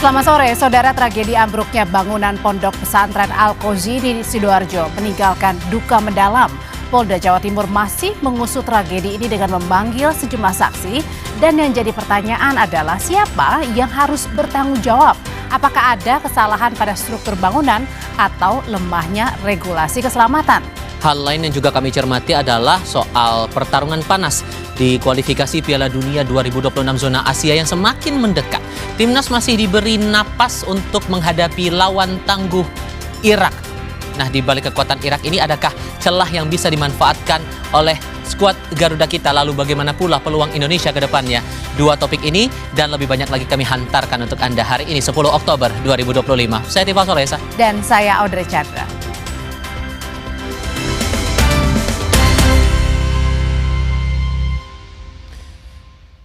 Selamat sore, saudara. Tragedi ambruknya bangunan Pondok Pesantren Al-Qozi di Sidoarjo meninggalkan duka mendalam. Polda Jawa Timur masih mengusut tragedi ini dengan memanggil sejumlah saksi, dan yang jadi pertanyaan adalah siapa yang harus bertanggung jawab? Apakah ada kesalahan pada struktur bangunan atau lemahnya regulasi keselamatan? Hal lain yang juga kami cermati adalah soal pertarungan panas di kualifikasi Piala Dunia 2026 zona Asia yang semakin mendekat. Timnas masih diberi napas untuk menghadapi lawan tangguh Irak. Nah, di balik kekuatan Irak ini adakah celah yang bisa dimanfaatkan oleh skuad Garuda kita? Lalu bagaimana pula peluang Indonesia ke depannya? Dua topik ini dan lebih banyak lagi kami hantarkan untuk Anda hari ini 10 Oktober 2025. Saya Tifal Solesa. Dan saya Audrey Chandra.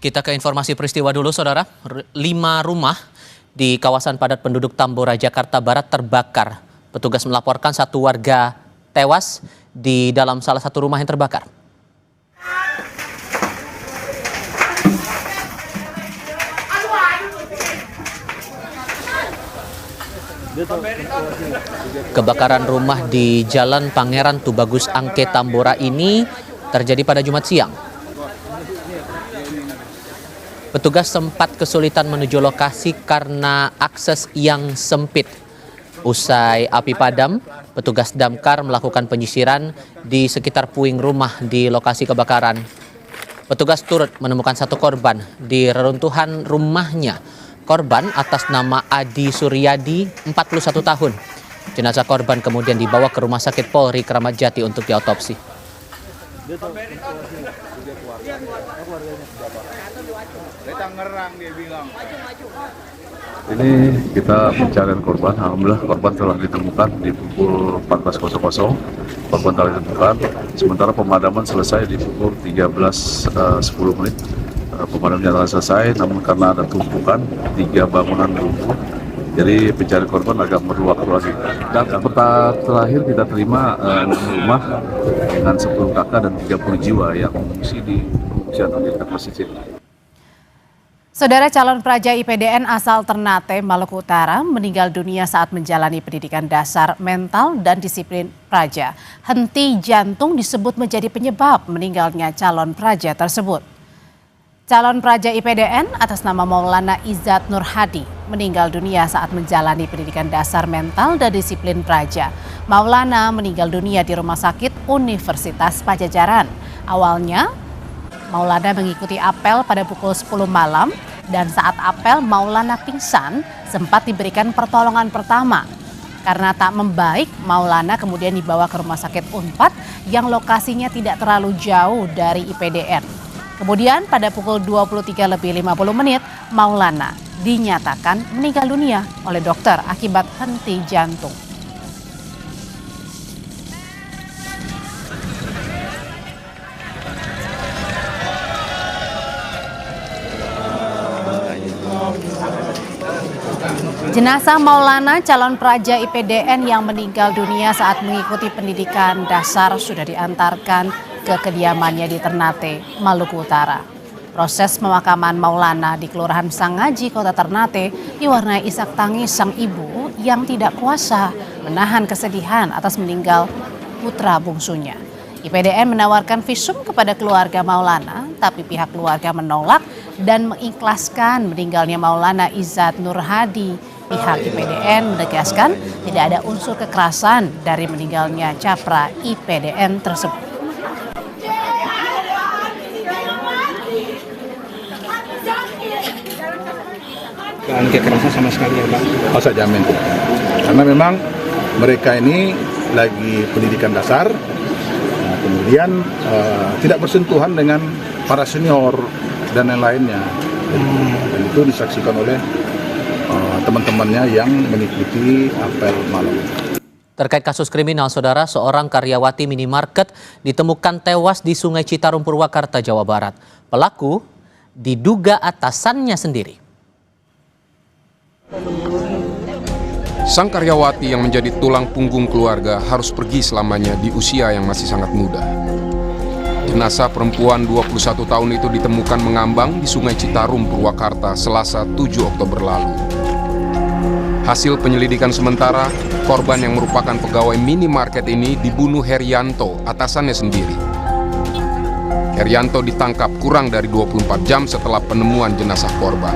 Kita ke informasi peristiwa dulu, saudara. 5 rumah di kawasan padat penduduk Tambora, Jakarta Barat terbakar. Petugas melaporkan 1 warga tewas di dalam salah satu rumah yang terbakar. Kebakaran rumah di Jalan Pangeran Tubagus Angke Tambora ini terjadi pada Jumat siang. Petugas sempat kesulitan menuju lokasi karena akses yang sempit. Usai api padam, petugas damkar melakukan penyisiran di sekitar puing rumah di lokasi kebakaran. Petugas turut menemukan 1 korban di reruntuhan rumahnya. Korban atas nama Adi Suryadi, 41 tahun. Jenazah korban kemudian dibawa ke Rumah Sakit Polri Kramat Jati untuk diautopsi. Ini kita pencarian korban. Alhamdulillah korban telah ditemukan di pukul 14.00. Korban telah ditemukan. Sementara pemadaman selesai di pukul 13.10 menit. Pemadaman telah selesai, namun karena ada tumpukan 3 bangunan runtuh, jadi pencarian korban agak berwaktu lagi. Dan terakhir kita terima 6 rumah dengan 10 kakak dan 30 jiwa yang mengungsi di pengungsian Amerika Pasifik. Saudara, calon praja IPDN asal Ternate, Maluku Utara meninggal dunia saat menjalani pendidikan dasar mental dan disiplin praja. Henti jantung disebut menjadi penyebab meninggalnya calon praja tersebut. Calon praja IPDN atas nama Maulana Izzat Nur Hadi meninggal dunia saat menjalani pendidikan dasar mental dan disiplin praja. Maulana meninggal dunia di Rumah Sakit Universitas Pajajaran. Awalnya, Maulana mengikuti apel pada pukul 10 malam dan saat apel Maulana pingsan, sempat diberikan pertolongan pertama. Karena tak membaik, Maulana kemudian dibawa ke Rumah Sakit Unpad yang lokasinya tidak terlalu jauh dari IPDN. Kemudian pada pukul 23.50 Maulana dinyatakan meninggal dunia oleh dokter akibat henti jantung. Jenazah Maulana, calon praja IPDN yang meninggal dunia saat mengikuti pendidikan dasar, sudah diantarkan ke kediamannya di Ternate, Maluku Utara. Proses pemakaman Maulana di Kelurahan Sangaji, Kota Ternate, diwarnai isak tangis sang ibu yang tidak kuasa menahan kesedihan atas meninggal putra bungsunya. IPDN menawarkan visum kepada keluarga Maulana, tapi pihak keluarga menolak dan mengikhlaskan meninggalnya Maulana Izzat Nur Hadi. Pihak IPDN menegaskan tidak ada unsur kekerasan dari meninggalnya capra IPDN tersebut. Dan kekerasan sama sekali ya Pak? Oh, saya jamin. Karena memang mereka ini lagi pendidikan dasar, kemudian tidak bersentuhan dengan para senior dan lain-lainnya. Dan itu disaksikan oleh teman-temannya yang mengikuti apel malam. Terkait kasus kriminal, saudara, seorang karyawati minimarket ditemukan tewas di Sungai Citarum, Purwakarta, Jawa Barat. Pelaku diduga atasannya sendiri. Sang karyawati yang menjadi tulang punggung keluarga harus pergi selamanya di usia yang masih sangat muda. Jenazah perempuan 21 tahun itu ditemukan mengambang di Sungai Citarum, Purwakarta, Selasa 7 Oktober lalu. Hasil penyelidikan sementara, korban yang merupakan pegawai minimarket ini dibunuh Herianto, atasannya sendiri. Herianto ditangkap kurang dari 24 jam setelah penemuan jenazah korban.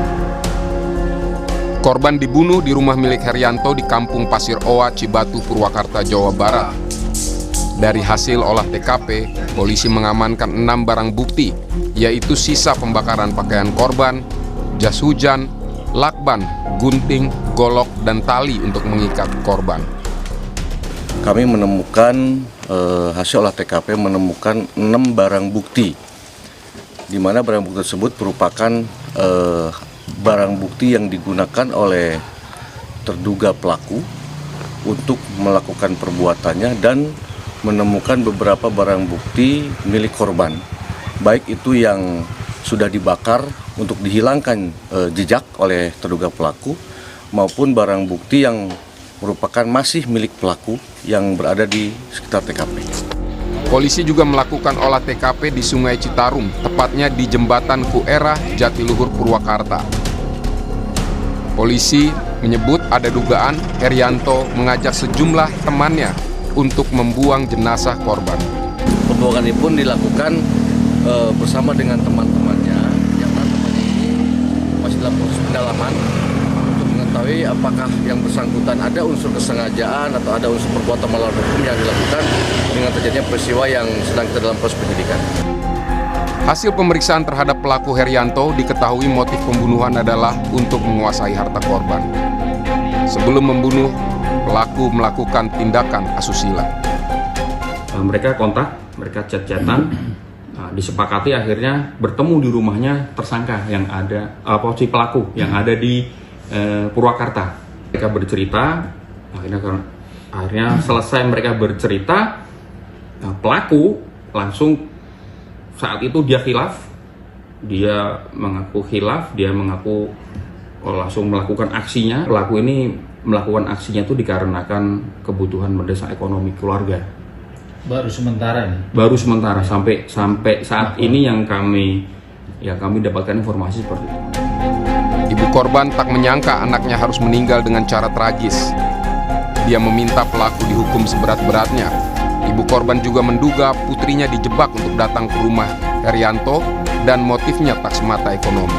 Korban dibunuh di rumah milik Herianto di Kampung Pasir Oa, Cibatu, Purwakarta, Jawa Barat. Dari hasil olah TKP, polisi mengamankan 6 barang bukti, yaitu sisa pembakaran pakaian korban, jas hujan, lakban, gunting, golok, dan tali untuk mengikat korban. Kami menemukan hasil olah TKP menemukan 6 barang bukti, di mana barang bukti tersebut merupakan barang bukti yang digunakan oleh terduga pelaku untuk melakukan perbuatannya, dan menemukan beberapa barang bukti milik korban, baik itu yang sudah dibakar untuk dihilangkan jejak oleh terduga pelaku, maupun barang bukti yang merupakan masih milik pelaku yang berada di sekitar TKP. Polisi juga melakukan olah TKP di Sungai Citarum, tepatnya di Jembatan Kuera, Jatiluhur, Purwakarta. Polisi menyebut ada dugaan Herianto mengajak sejumlah temannya untuk membuang jenazah korban. Pembuangan ini pun dilakukan bersama dengan teman-temannya, yang mana temannya ini masih dalam proses pendalaman untuk mengetahui apakah yang bersangkutan ada unsur kesengajaan atau ada unsur perbuatan melawan hukum yang dilakukan dengan terjadinya peristiwa yang sedang kita dalam proses penyidikan. Hasil pemeriksaan terhadap pelaku Herianto diketahui motif pembunuhan adalah untuk menguasai harta korban. Sebelum membunuh, pelaku melakukan tindakan asusila. Mereka kontak, mereka chat-chatan, disepakati akhirnya bertemu di rumahnya tersangka yang ada, si pelaku yang ada di Purwakarta. Mereka bercerita, akhirnya selesai mereka bercerita, pelaku langsung saat itu dia khilaf, dia mengaku langsung melakukan aksinya. Pelaku ini melakukan aksinya itu dikarenakan kebutuhan mendesak ekonomi keluarga. Baru sementara ini. Baru sementara sampai saat ini yang kami dapatkan informasi seperti itu. Ibu korban tak menyangka anaknya harus meninggal dengan cara tragis. Dia meminta pelaku dihukum seberat-beratnya. Ibu korban juga menduga putrinya dijebak untuk datang ke rumah Herianto dan motifnya tak semata ekonomi.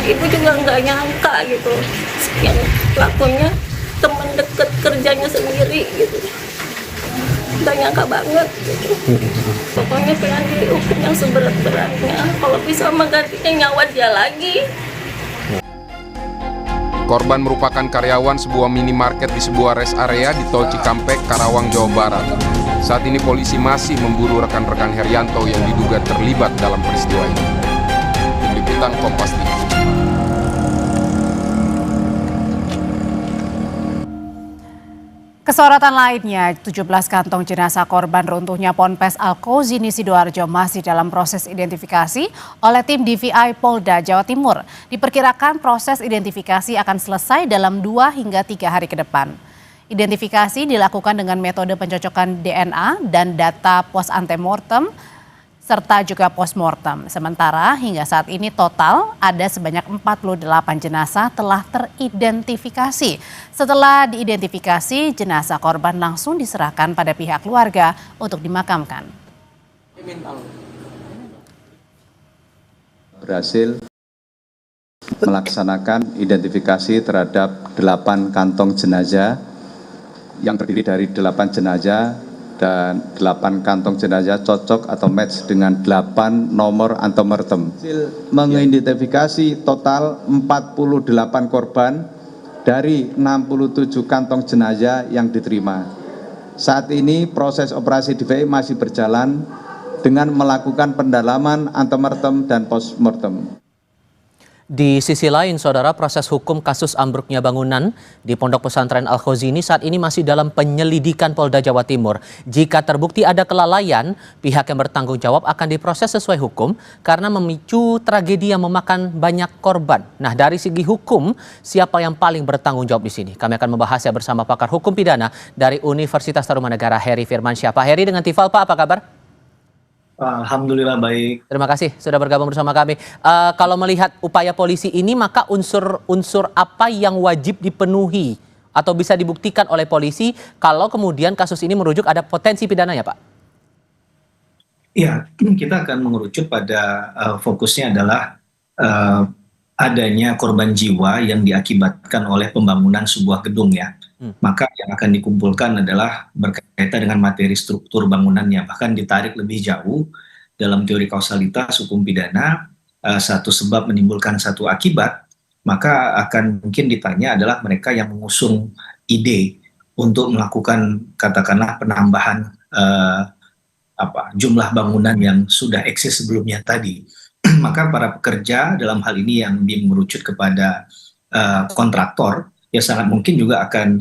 Ibu juga nggak nyangka gitu, yang pelakunya teman dekat kerjanya sendiri gitu. Nggak nyangka banget gitu. Pokoknya pengen dihukum yang seberat-beratnya. Kalau bisa menggantinya nyawa dia lagi. Korban merupakan karyawan sebuah minimarket di sebuah rest area di Tol Cikampek, Karawang, Jawa Barat. Saat ini polisi masih memburu rekan-rekan Herianto yang diduga terlibat dalam peristiwa ini. Tim Liputan Kompas TV. Kesorotan lainnya, 17 kantong jenazah korban runtuhnya Ponpes Al-Qauzini Sidoarjo masih dalam proses identifikasi oleh tim DVI Polda Jawa Timur. Diperkirakan proses identifikasi akan selesai dalam 2 hingga 3 hari ke depan. Identifikasi dilakukan dengan metode pencocokan DNA dan data pos antemortem serta juga postmortem. Sementara hingga saat ini total ada sebanyak 48 jenazah telah teridentifikasi. Setelah diidentifikasi, jenazah korban langsung diserahkan pada pihak keluarga untuk dimakamkan. Berhasil melaksanakan identifikasi terhadap 8 kantong jenazah yang terdiri dari 8 jenazah dan 8 kantong jenazah cocok atau match dengan 8 nomor antemortem. Mengidentifikasi total 48 korban dari 67 kantong jenazah yang diterima. Saat ini proses operasi DVI masih berjalan dengan melakukan pendalaman antemortem dan postmortem. Di sisi lain, saudara, proses hukum kasus ambruknya bangunan di Pondok Pesantren Al-Qauzini saat ini masih dalam penyelidikan Polda Jawa Timur. Jika terbukti ada kelalaian, pihak yang bertanggung jawab akan diproses sesuai hukum karena memicu tragedi yang memakan banyak korban. Nah, dari segi hukum, siapa yang paling bertanggung jawab di sini? Kami akan membahasnya bersama pakar hukum pidana dari Universitas Tarumanegara, Heri Firmansyah. Pak Heri dengan Tifal, Pak, apa kabar? Alhamdulillah baik. Terima kasih sudah bergabung bersama kami. Kalau melihat upaya polisi ini, maka unsur-unsur apa yang wajib dipenuhi Atau bisa dibuktikan oleh polisi kalau kemudian kasus ini merujuk ada potensi pidananya, Pak? Ya, kita akan mengerucut pada fokusnya adalah eh, adanya korban jiwa yang diakibatkan oleh pembangunan sebuah gedung ya. Maka yang akan dikumpulkan adalah berkaitan dengan materi struktur bangunannya, bahkan ditarik lebih jauh dalam teori kausalitas hukum pidana, satu sebab menimbulkan satu akibat, maka akan mungkin ditanya adalah mereka yang mengusung ide untuk melakukan katakanlah penambahan jumlah bangunan yang sudah eksis sebelumnya tadi. Maka para pekerja dalam hal ini yang mengerucut kepada kontraktor, ya sangat mungkin juga akan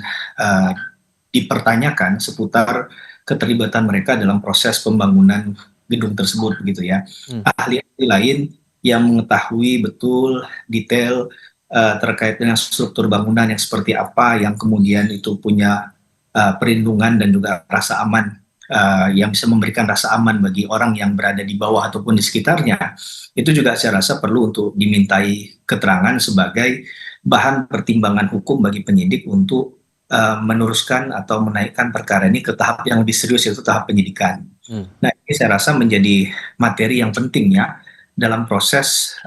dipertanyakan seputar keterlibatan mereka dalam proses pembangunan gedung tersebut begitu ya. Ahli-ahli lain yang mengetahui betul detail terkait dengan struktur bangunan yang seperti apa, yang kemudian itu punya perlindungan dan juga rasa aman, yang bisa memberikan rasa aman bagi orang yang berada di bawah ataupun di sekitarnya, itu juga saya rasa perlu untuk dimintai keterangan sebagai bahan pertimbangan hukum bagi penyidik untuk meneruskan atau menaikkan perkara ini ke tahap yang lebih serius, yaitu tahap penyidikan. Nah, ini saya rasa menjadi materi yang penting ya dalam proses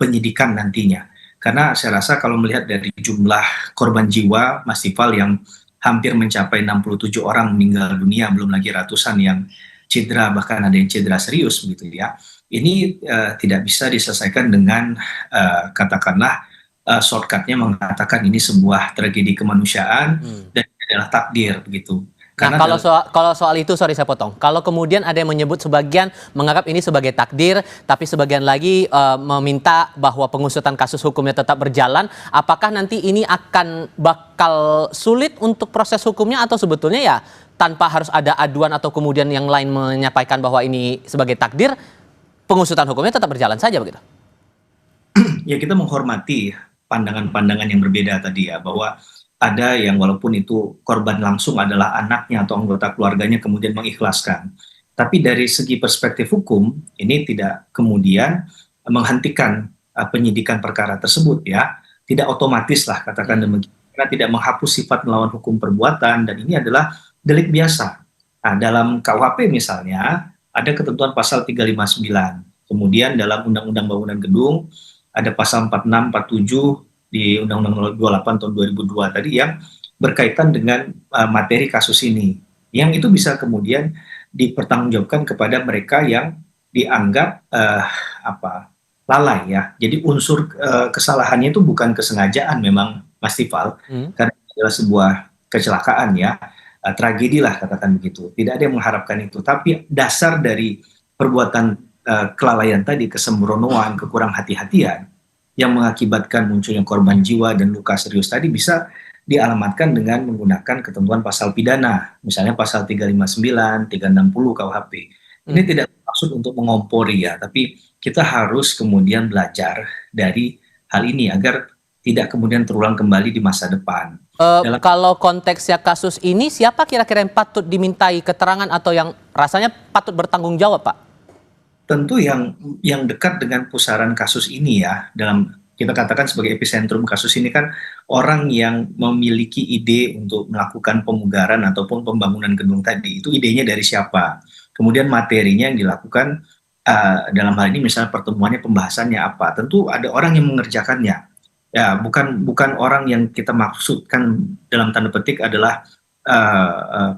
penyidikan nantinya. Karena saya rasa kalau melihat dari jumlah korban jiwa, Mas Tifal, yang hampir mencapai 67 orang meninggal dunia, belum lagi ratusan yang cedera, bahkan ada yang cedera serius begitu ya. Ini tidak bisa diselesaikan dengan katakanlah shortcutnya mengatakan ini sebuah tragedi kemanusiaan dan ini adalah takdir begitu. Karena kalau soal itu, sorry saya potong. Kalau kemudian ada yang menyebut sebagian menganggap ini sebagai takdir, tapi sebagian lagi meminta bahwa pengusutan kasus hukumnya tetap berjalan, apakah nanti ini akan bakal sulit untuk proses hukumnya, atau sebetulnya ya tanpa harus ada aduan atau kemudian yang lain menyampaikan bahwa ini sebagai takdir, pengusutan hukumnya tetap berjalan saja begitu? Ya, kita menghormati pandangan-pandangan yang berbeda tadi ya, bahwa ada yang walaupun itu korban langsung adalah anaknya atau anggota keluarganya kemudian mengikhlaskan. Tapi dari segi perspektif hukum, ini tidak kemudian menghentikan penyidikan perkara tersebut ya. Tidak otomatis lah katakan demikian. Karena tidak menghapus sifat melawan hukum perbuatan, dan ini adalah delik biasa. Nah, dalam KUHP misalnya ada ketentuan pasal 359. Kemudian dalam Undang-Undang Bangunan Gedung ada pasal 46, 47 di Undang-Undang 28 tahun 2002 tadi yang berkaitan dengan materi kasus ini, yang itu bisa kemudian dipertanggungjawabkan kepada mereka yang dianggap lalai ya. Jadi unsur kesalahannya itu bukan kesengajaan memang, Mas Tifal, karena itu adalah sebuah kecelakaan ya, tragedi lah katakan begitu. Tidak ada yang mengharapkan itu, tapi dasar dari perbuatan kelalaian tadi, kesembronoan, kekurang hati-hatian yang mengakibatkan munculnya korban jiwa dan luka serius tadi bisa dialamatkan dengan menggunakan ketentuan pasal pidana, misalnya pasal 359, 360 KUHP. Ini tidak maksud untuk mengompori ya, tapi kita harus kemudian belajar dari hal ini agar tidak kemudian terulang kembali di masa depan. Kalau konteksnya kasus ini, siapa kira-kira yang patut dimintai keterangan atau yang rasanya patut bertanggung jawab, Pak? Tentu yang dekat dengan pusaran kasus ini ya, dalam kita katakan sebagai epicentrum kasus ini kan orang yang memiliki ide untuk melakukan pemugaran ataupun pembangunan gedung tadi, itu idenya dari siapa, kemudian materinya yang dilakukan dalam hal ini misalnya pertemuannya, pembahasannya apa, tentu ada orang yang mengerjakannya ya, bukan orang yang kita maksudkan dalam tanda petik adalah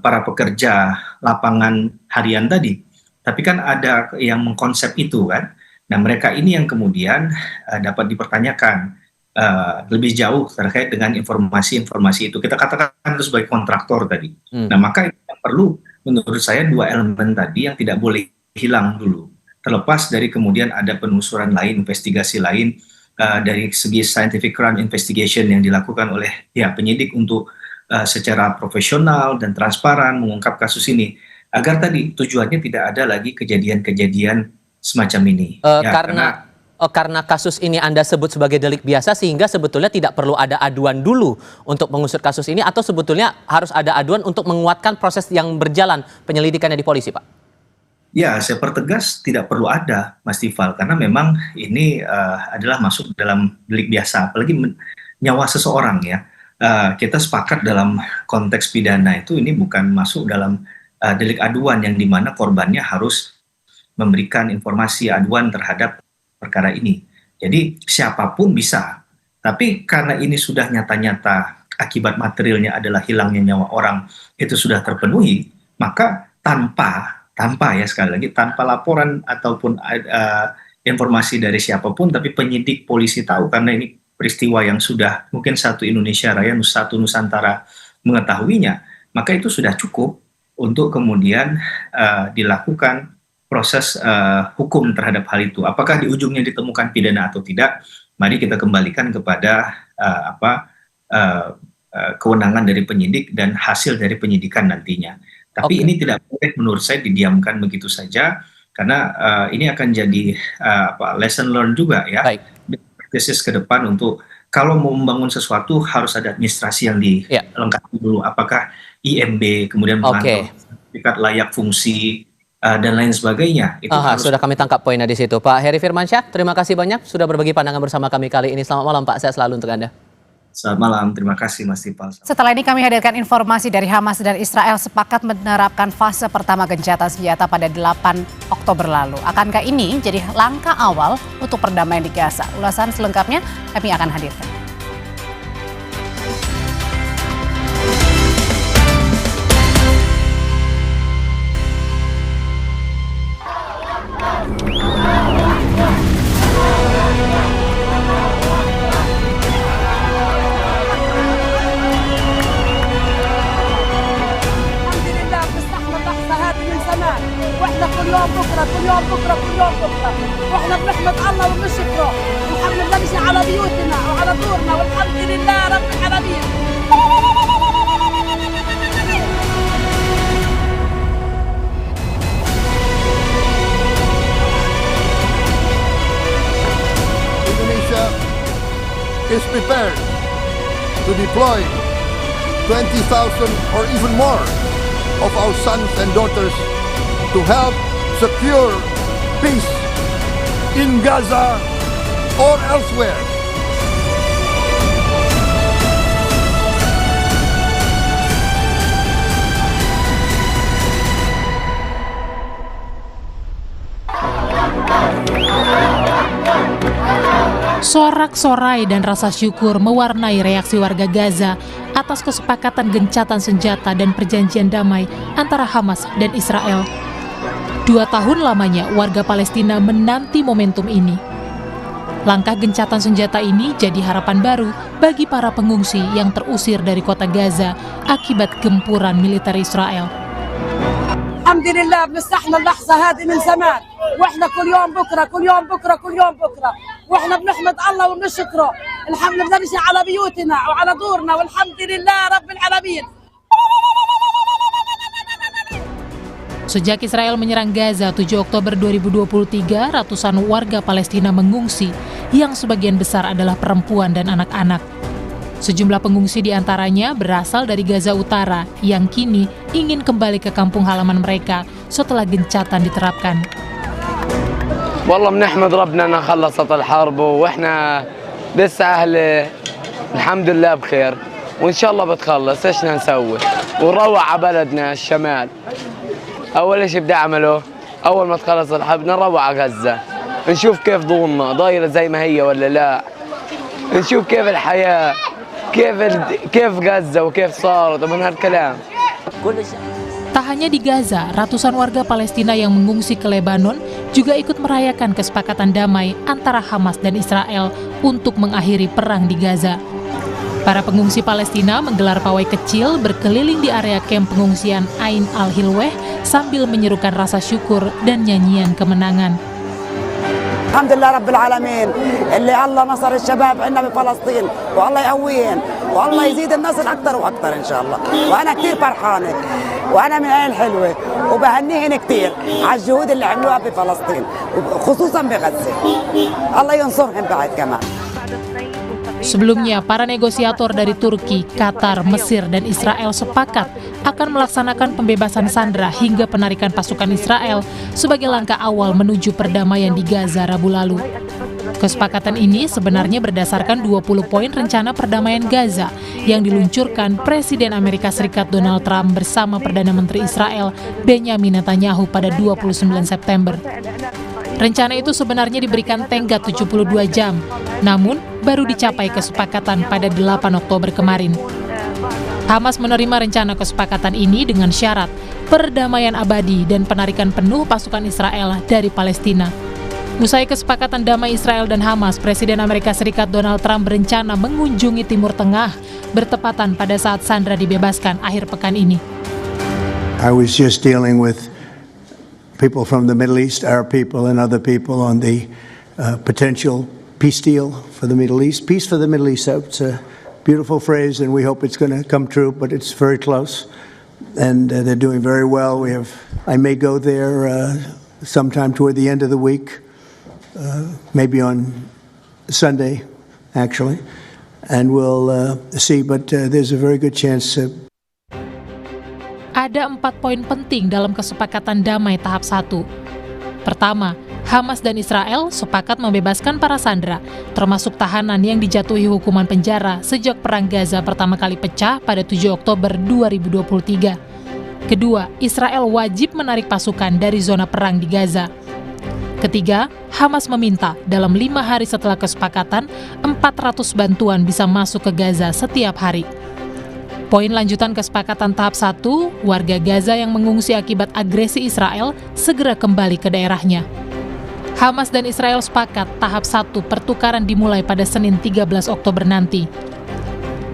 para pekerja lapangan harian tadi. Tapi kan ada yang mengkonsep itu kan. Nah, mereka ini yang kemudian dapat dipertanyakan lebih jauh terkait dengan informasi-informasi itu. Kita katakan itu sebagai kontraktor tadi. Nah, maka yang perlu menurut saya dua elemen tadi yang tidak boleh hilang dulu. Terlepas dari kemudian ada penelusuran lain, investigasi lain dari segi scientific crime investigation yang dilakukan oleh penyidik untuk secara profesional dan transparan mengungkap kasus ini. Agar tadi tujuannya tidak ada lagi kejadian-kejadian semacam ini. Karena kasus ini Anda sebut sebagai delik biasa, sehingga sebetulnya tidak perlu ada aduan dulu untuk mengusut kasus ini, atau sebetulnya harus ada aduan untuk menguatkan proses yang berjalan penyelidikannya di polisi, Pak? Ya, saya pertegas tidak perlu ada, Mas Tifal, karena memang ini adalah masuk dalam delik biasa, apalagi nyawa seseorang ya. kita sepakat dalam konteks pidana itu ini bukan masuk dalam delik aduan yang dimana korbannya harus memberikan informasi aduan terhadap perkara ini. Jadi siapapun bisa, tapi karena ini sudah nyata-nyata akibat materialnya adalah hilangnya nyawa orang itu sudah terpenuhi, maka tanpa ya sekali lagi tanpa laporan ataupun informasi dari siapapun, tapi penyidik polisi tahu karena ini peristiwa yang sudah mungkin satu Indonesia Raya, satu Nusantara mengetahuinya, maka itu sudah cukup untuk kemudian dilakukan proses hukum terhadap hal itu. Apakah di ujungnya ditemukan pidana atau tidak? Mari kita kembalikan kepada kewenangan dari penyidik dan hasil dari penyidikan nantinya. Tapi ini tidak boleh menurut saya didiamkan begitu saja, karena ini akan jadi lesson learned juga ya. Praktisis ke depan untuk kalau mau membangun sesuatu harus ada administrasi yang dilengkapi dulu. Apakah IMB, kemudian memantau sertifikat layak fungsi, dan lain sebagainya. Itu sudah kami tangkap poinnya di situ. Pak Heri Firmansyah, terima kasih banyak sudah berbagi pandangan bersama kami kali ini. Selamat malam Pak, sehat selalu untuk Anda. Selamat malam, terima kasih Mas Tipal. Setelah ini kami hadirkan informasi dari Hamas dan Israel sepakat menerapkan fase pertama gencatan senjata pada 8 Oktober lalu. Akankah ini jadi langkah awal untuk perdamaian di Gaza? Ulasan selengkapnya kami akan hadirkan. كل يوم بكرة واحنا بنحمد الله وبنشكره والحمد لله نحن على بيوتنا وعلى دورنا والحمد لله رب العالمين. Indonesia is prepared to deploy 20,000 or even more of our sons and daughters to help secure peace in Gaza or elsewhere. Sorak-sorai dan rasa syukur mewarnai reaksi warga Gaza atas kesepakatan gencatan senjata dan perjanjian damai antara Hamas dan Israel. 2 tahun lamanya warga Palestina menanti momentum ini. Langkah gencatan senjata ini jadi harapan baru bagi para pengungsi yang terusir dari kota Gaza akibat gempuran militer Israel. Alhamdulillah بنستحمل اللحظة هذه من زمان واحنا كل يوم بكرة واحنا بنحمد الله وبنشكره الحمد لله نحن على بيوتنا وعلى دورنا والحمد لله رب العالمين. Sejak Israel menyerang Gaza 7 Oktober 2023, ratusan warga Palestina mengungsi, yang sebagian besar adalah perempuan dan anak-anak. Sejumlah pengungsi diantaranya berasal dari Gaza Utara, yang kini ingin kembali ke kampung halaman mereka setelah gencatan diterapkan. والله بنحمد ربنا انها خلصت الحرب واحنا لسه اهل الحمد لله بخير وان شاء الله بتخلص ايش نسوي ونروح على بلدنا الشمال. أول شيء بدي أعمله أول ما تخلص الحرب نروح على غزة نشوف كيف ضمنا ضايرة زي ما هي ولا لا، نشوف كيف الحياة كيف غزة وكيف صارت ومن هالكلام. Tak hanya di Gaza, ratusan warga Palestina yang mengungsi ke Lebanon juga ikut merayakan kesepakatan damai antara Hamas dan Israel untuk mengakhiri perang di Gaza. Para pengungsi Palestina menggelar pawai kecil berkeliling di area kamp pengungsian Ain al-Hilweh sambil menyerukan rasa syukur dan nyanyian kemenangan. Alhamdulillah Rabbil Alamin, اللي الله نصر الشباب عندنا بفلسطين والله يقويهم والله يزيد النصر أكثر وأكثر إن شاء الله. وأنا كثير فرحانة وأنا من عين الحلوة وبهنيهن كثير على الجهود اللي عملوها بفلسطين خصوصا بغزة. الله ينصرهم بعد كمان. Sebelumnya, para negosiator dari Turki, Qatar, Mesir, dan Israel sepakat akan melaksanakan pembebasan sandera hingga penarikan pasukan Israel sebagai langkah awal menuju perdamaian di Gaza Rabu lalu. Kesepakatan ini sebenarnya berdasarkan 20 poin rencana perdamaian Gaza yang diluncurkan Presiden Amerika Serikat Donald Trump bersama Perdana Menteri Israel Benyamin Netanyahu pada 29 September. Rencana itu sebenarnya diberikan tenggat 72 jam, namun baru dicapai kesepakatan pada 8 Oktober kemarin. Hamas menerima rencana kesepakatan ini dengan syarat perdamaian abadi dan penarikan penuh pasukan Israel dari Palestina. Usai kesepakatan damai Israel dan Hamas, Presiden Amerika Serikat Donald Trump berencana mengunjungi Timur Tengah bertepatan pada saat sandera dibebaskan akhir pekan ini. I was just dealing with people from the Middle East, Arab people and other people on the potential peace deal for the Middle East. Peace for the Middle East, it's a beautiful phrase and we hope it's going to come true, but it's very close. And they're doing very well. I may go there sometime toward the end of the week. Maybe on Sunday, actually, and we'll see. But there's a very good chance. Ada 4 poin penting dalam kesepakatan damai tahap 1. Pertama, Hamas dan Israel sepakat membebaskan para sandera, termasuk tahanan yang dijatuhi hukuman penjara sejak Perang Gaza pertama kali pecah pada 7 Oktober 2023. Kedua, Israel wajib menarik pasukan dari zona perang di Gaza. Ketiga, Hamas meminta dalam 5 hari setelah kesepakatan, 400 bantuan bisa masuk ke Gaza setiap hari. Poin lanjutan kesepakatan tahap 1, warga Gaza yang mengungsi akibat agresi Israel segera kembali ke daerahnya. Hamas dan Israel sepakat tahap 1 pertukaran dimulai pada Senin 13 Oktober nanti.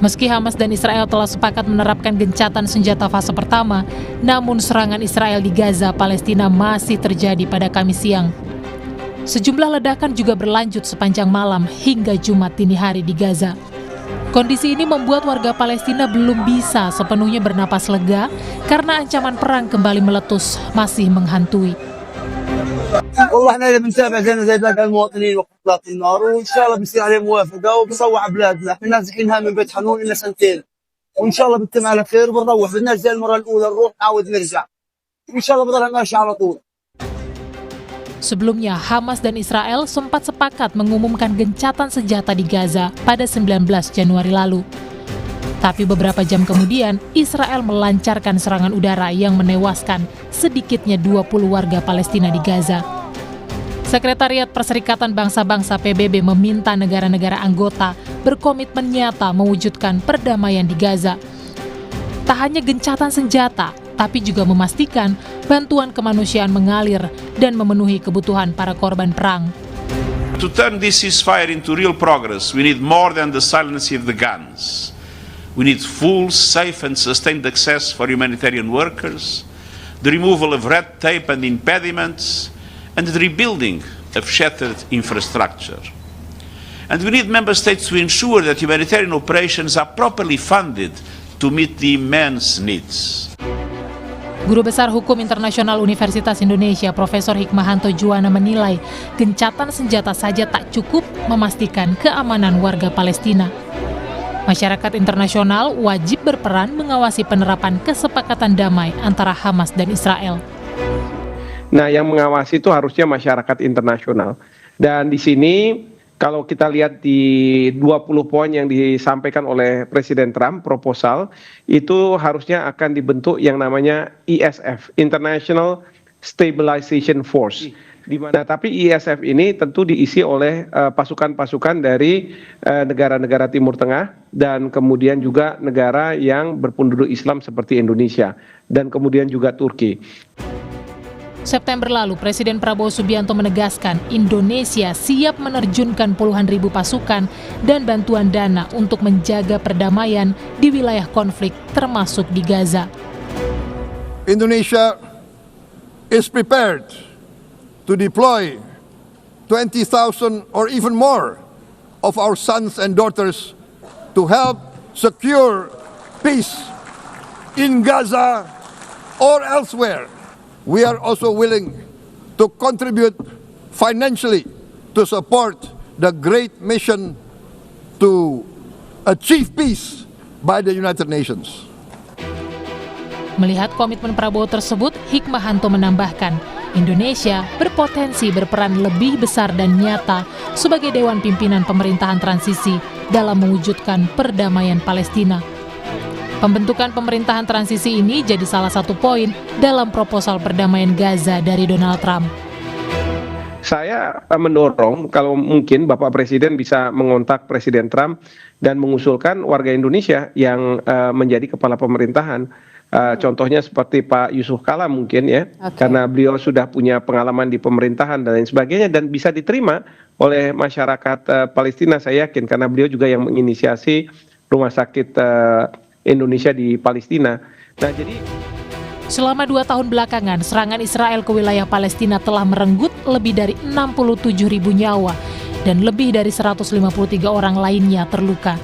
Meski Hamas dan Israel telah sepakat menerapkan gencatan senjata fase pertama, namun serangan Israel di Gaza, Palestina masih terjadi pada Kamis siang. Sejumlah ledakan juga berlanjut sepanjang malam hingga Jumat dini hari di Gaza. Kondisi ini membuat warga Palestina belum bisa sepenuhnya bernapas lega karena ancaman perang kembali meletus masih menghantui. والله احنا بنتابع زينا زي باقي المواطنين وقطاع النار وان شاء الله بيصير عليه موافقه وبنصوع بلادنا، احنا نازحينها من بيت حنون لنا 2 سنين وان شاء الله بنتم على خير وبنروح، بدناش زي المره الاولى نروح نعاود نرجع وان شاء الله بضلها ماشي على طول. Sebelumnya, Hamas dan Israel sempat sepakat mengumumkan gencatan senjata di Gaza pada 19 Januari lalu. Tapi beberapa jam kemudian, Israel melancarkan serangan udara yang menewaskan sedikitnya 20 warga Palestina di Gaza. Sekretariat Perserikatan Bangsa-Bangsa PBB meminta negara-negara anggota berkomitmen nyata mewujudkan perdamaian di Gaza. Tak hanya gencatan senjata, tapi juga memastikan bantuan kemanusiaan mengalir dan memenuhi kebutuhan para korban perang. To turn this ceasefire into real progress, we need more than the silencing of the guns. We need full, safe and sustained access for humanitarian workers, the removal of red tape and impediments, and the rebuilding of shattered infrastructure. And we need member states to ensure that humanitarian operations are properly funded to meet the immense needs. Guru Besar Hukum Internasional Universitas Indonesia, Profesor Hikmahanto Juwana menilai gencatan senjata saja tak cukup memastikan keamanan warga Palestina. Masyarakat internasional wajib berperan mengawasi penerapan kesepakatan damai antara Hamas dan Israel. Nah, yang mengawasi itu harusnya masyarakat internasional. Dan di sini kalau kita lihat di 20 poin yang disampaikan oleh Presiden Trump, proposal, itu harusnya akan dibentuk yang namanya ISF, International Stabilization Force. Tapi ISF ini tentu diisi oleh pasukan-pasukan dari negara-negara Timur Tengah dan kemudian juga negara yang berpenduduk Islam seperti Indonesia dan kemudian juga Turki. September lalu, Presiden Prabowo Subianto menegaskan Indonesia siap menerjunkan puluhan ribu pasukan dan bantuan dana untuk menjaga perdamaian di wilayah konflik termasuk di Gaza. Indonesia is prepared to deploy 20,000 or even more of our sons and daughters to help secure peace in Gaza or elsewhere. We are also willing to contribute financially to support the great mission to achieve peace by the United Nations. Melihat komitmen Prabowo tersebut, Hikmahanto menambahkan, Indonesia berpotensi berperan lebih besar dan nyata sebagai Dewan Pimpinan Pemerintahan Transisi dalam mewujudkan perdamaian Palestina. Pembentukan pemerintahan transisi ini jadi salah satu poin dalam proposal perdamaian Gaza dari Donald Trump. Saya mendorong kalau mungkin Bapak Presiden bisa mengontak Presiden Trump dan mengusulkan warga Indonesia yang menjadi kepala pemerintahan. Contohnya seperti Pak Yusuf Kala mungkin ya, karena beliau sudah punya pengalaman di pemerintahan dan lain sebagainya dan bisa diterima oleh masyarakat Palestina, saya yakin, karena beliau juga yang menginisiasi rumah sakit Indonesia di Palestina. Nah, jadi selama 2 tahun belakangan, serangan Israel ke wilayah Palestina telah merenggut lebih dari 67.000 nyawa dan lebih dari 153 orang lainnya terluka.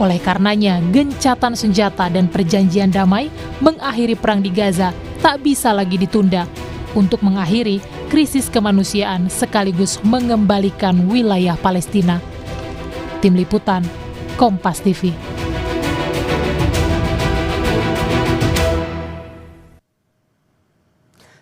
Oleh karenanya, gencatan senjata dan perjanjian damai mengakhiri perang di Gaza tak bisa lagi ditunda untuk mengakhiri krisis kemanusiaan sekaligus mengembalikan wilayah Palestina. Tim Liputan, Kompas TV.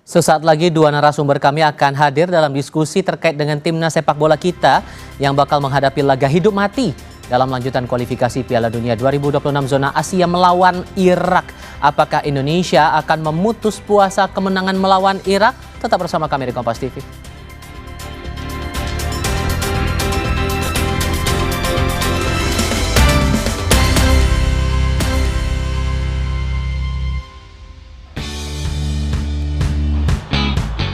Sesaat lagi dua narasumber kami akan hadir dalam diskusi terkait dengan timnas sepak bola kita yang bakal menghadapi laga hidup mati dalam lanjutan kualifikasi Piala Dunia 2026 zona Asia melawan Irak. Apakah Indonesia akan memutus puasa kemenangan melawan Irak? Tetap bersama kami di Kompas TV.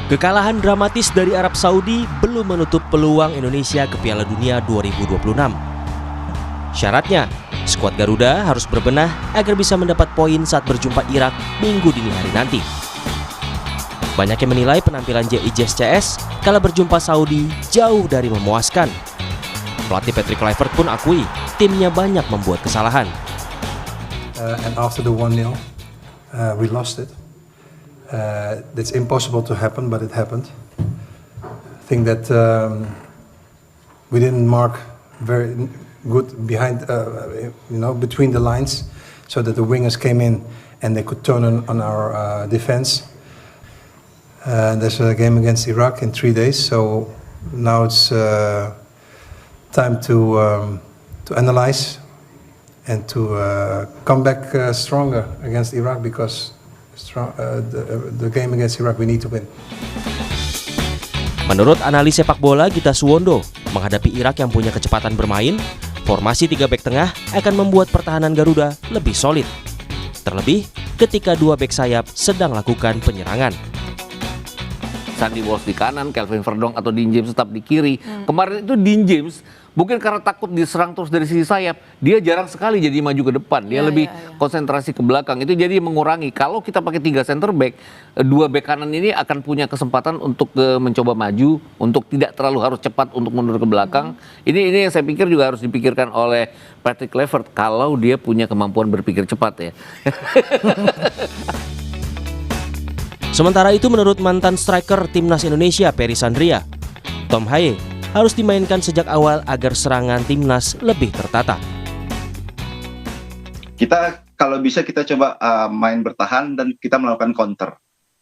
Kekalahan dramatis dari Arab Saudi belum menutup peluang Indonesia ke Piala Dunia 2026. Syaratnya, skuad Garuda harus berbenah agar bisa mendapat poin saat berjumpa Irak Minggu dini hari nanti. Banyak yang menilai penampilan JIJSCS kala berjumpa Saudi jauh dari memuaskan. Pelatih Patrick Kluivert pun akui timnya banyak membuat kesalahan. And after the 1-0, we lost it. It's impossible to happen, but it happened. I think that we didn't mark very good behind, between the lines, so that the wingers came in and they could turn on our defense. There's a game against Iraq in 3 days, so now it's time to analyze and to come back stronger against Iraq, because the game against Iraq we need to win. Menurut analis sepak bola Gita Suwondo, menghadapi Irak yang punya kecepatan bermain, formasi 3 bek tengah akan membuat pertahanan Garuda lebih solid. Terlebih ketika 2 bek sayap sedang lakukan penyerangan. Sandy Walsh di kanan, Kelvin Verdonk atau Dean James tetap di kiri. Kemarin itu Dean James mungkin karena takut diserang terus dari sisi sayap, dia jarang sekali jadi maju ke depan. Dia lebih konsentrasi ke belakang. Itu jadi mengurangi. Kalau kita pakai 3 center back, 2 bek kanan ini akan punya kesempatan untuk mencoba maju, untuk tidak terlalu harus cepat untuk mundur ke belakang. Ini yang saya pikir juga harus dipikirkan oleh Patrick Kluivert kalau dia punya kemampuan berpikir cepat ya. Sementara itu menurut mantan striker timnas Indonesia Perry Sandria, Tom Haye harus dimainkan sejak awal agar serangan timnas lebih tertata. Kita kalau bisa kita coba main bertahan dan kita melakukan counter.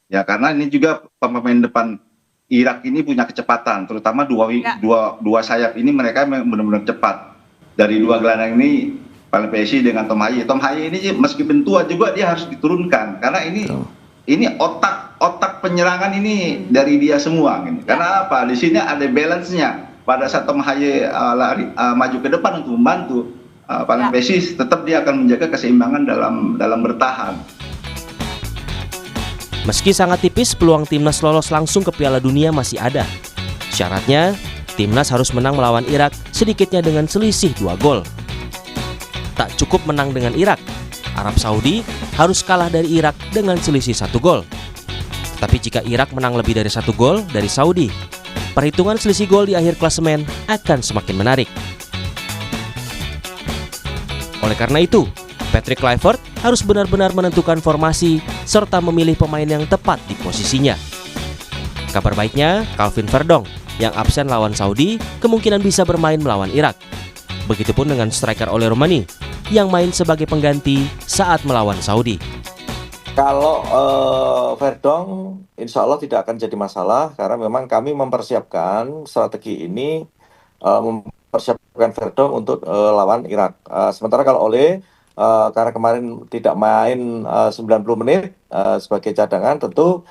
Ya, karena ini juga pemain depan Irak ini punya kecepatan, terutama dua sayap ini mereka benar-benar cepat. Dari 2 gelandang ini, Palpesi dengan Tom Haye. Tom Haye ini meskipun tua juga dia harus diturunkan karena ini otak penyerangan ini dari dia semua. Gitu. Karena apa? Di sini ada balance-nya. Pada saat Tom Haye maju ke depan untuk membantu, paling pesis tetap dia akan menjaga keseimbangan dalam bertahan. Meski sangat tipis, peluang timnas lolos langsung ke Piala Dunia masih ada. Syaratnya, timnas harus menang melawan Irak sedikitnya dengan selisih 2 gol. Tak cukup menang dengan Irak, Arab Saudi harus kalah dari Irak dengan selisih 1 gol. Tapi jika Irak menang lebih dari 1 gol dari Saudi, perhitungan selisih gol di akhir klasemen akan semakin menarik. Oleh karena itu, Patrick Kluivert harus benar-benar menentukan formasi serta memilih pemain yang tepat di posisinya. Kabar baiknya, Kelvin Verdonk yang absen lawan Saudi kemungkinan bisa bermain melawan Irak. Begitupun dengan striker Ole Roumanie yang main sebagai pengganti saat melawan Saudi. Kalau Verdong, insya Allah tidak akan jadi masalah karena memang kami mempersiapkan strategi ini, mempersiapkan Verdong untuk lawan Irak. Sementara kalau Ole, karena kemarin tidak main 90 menit sebagai cadangan, tentu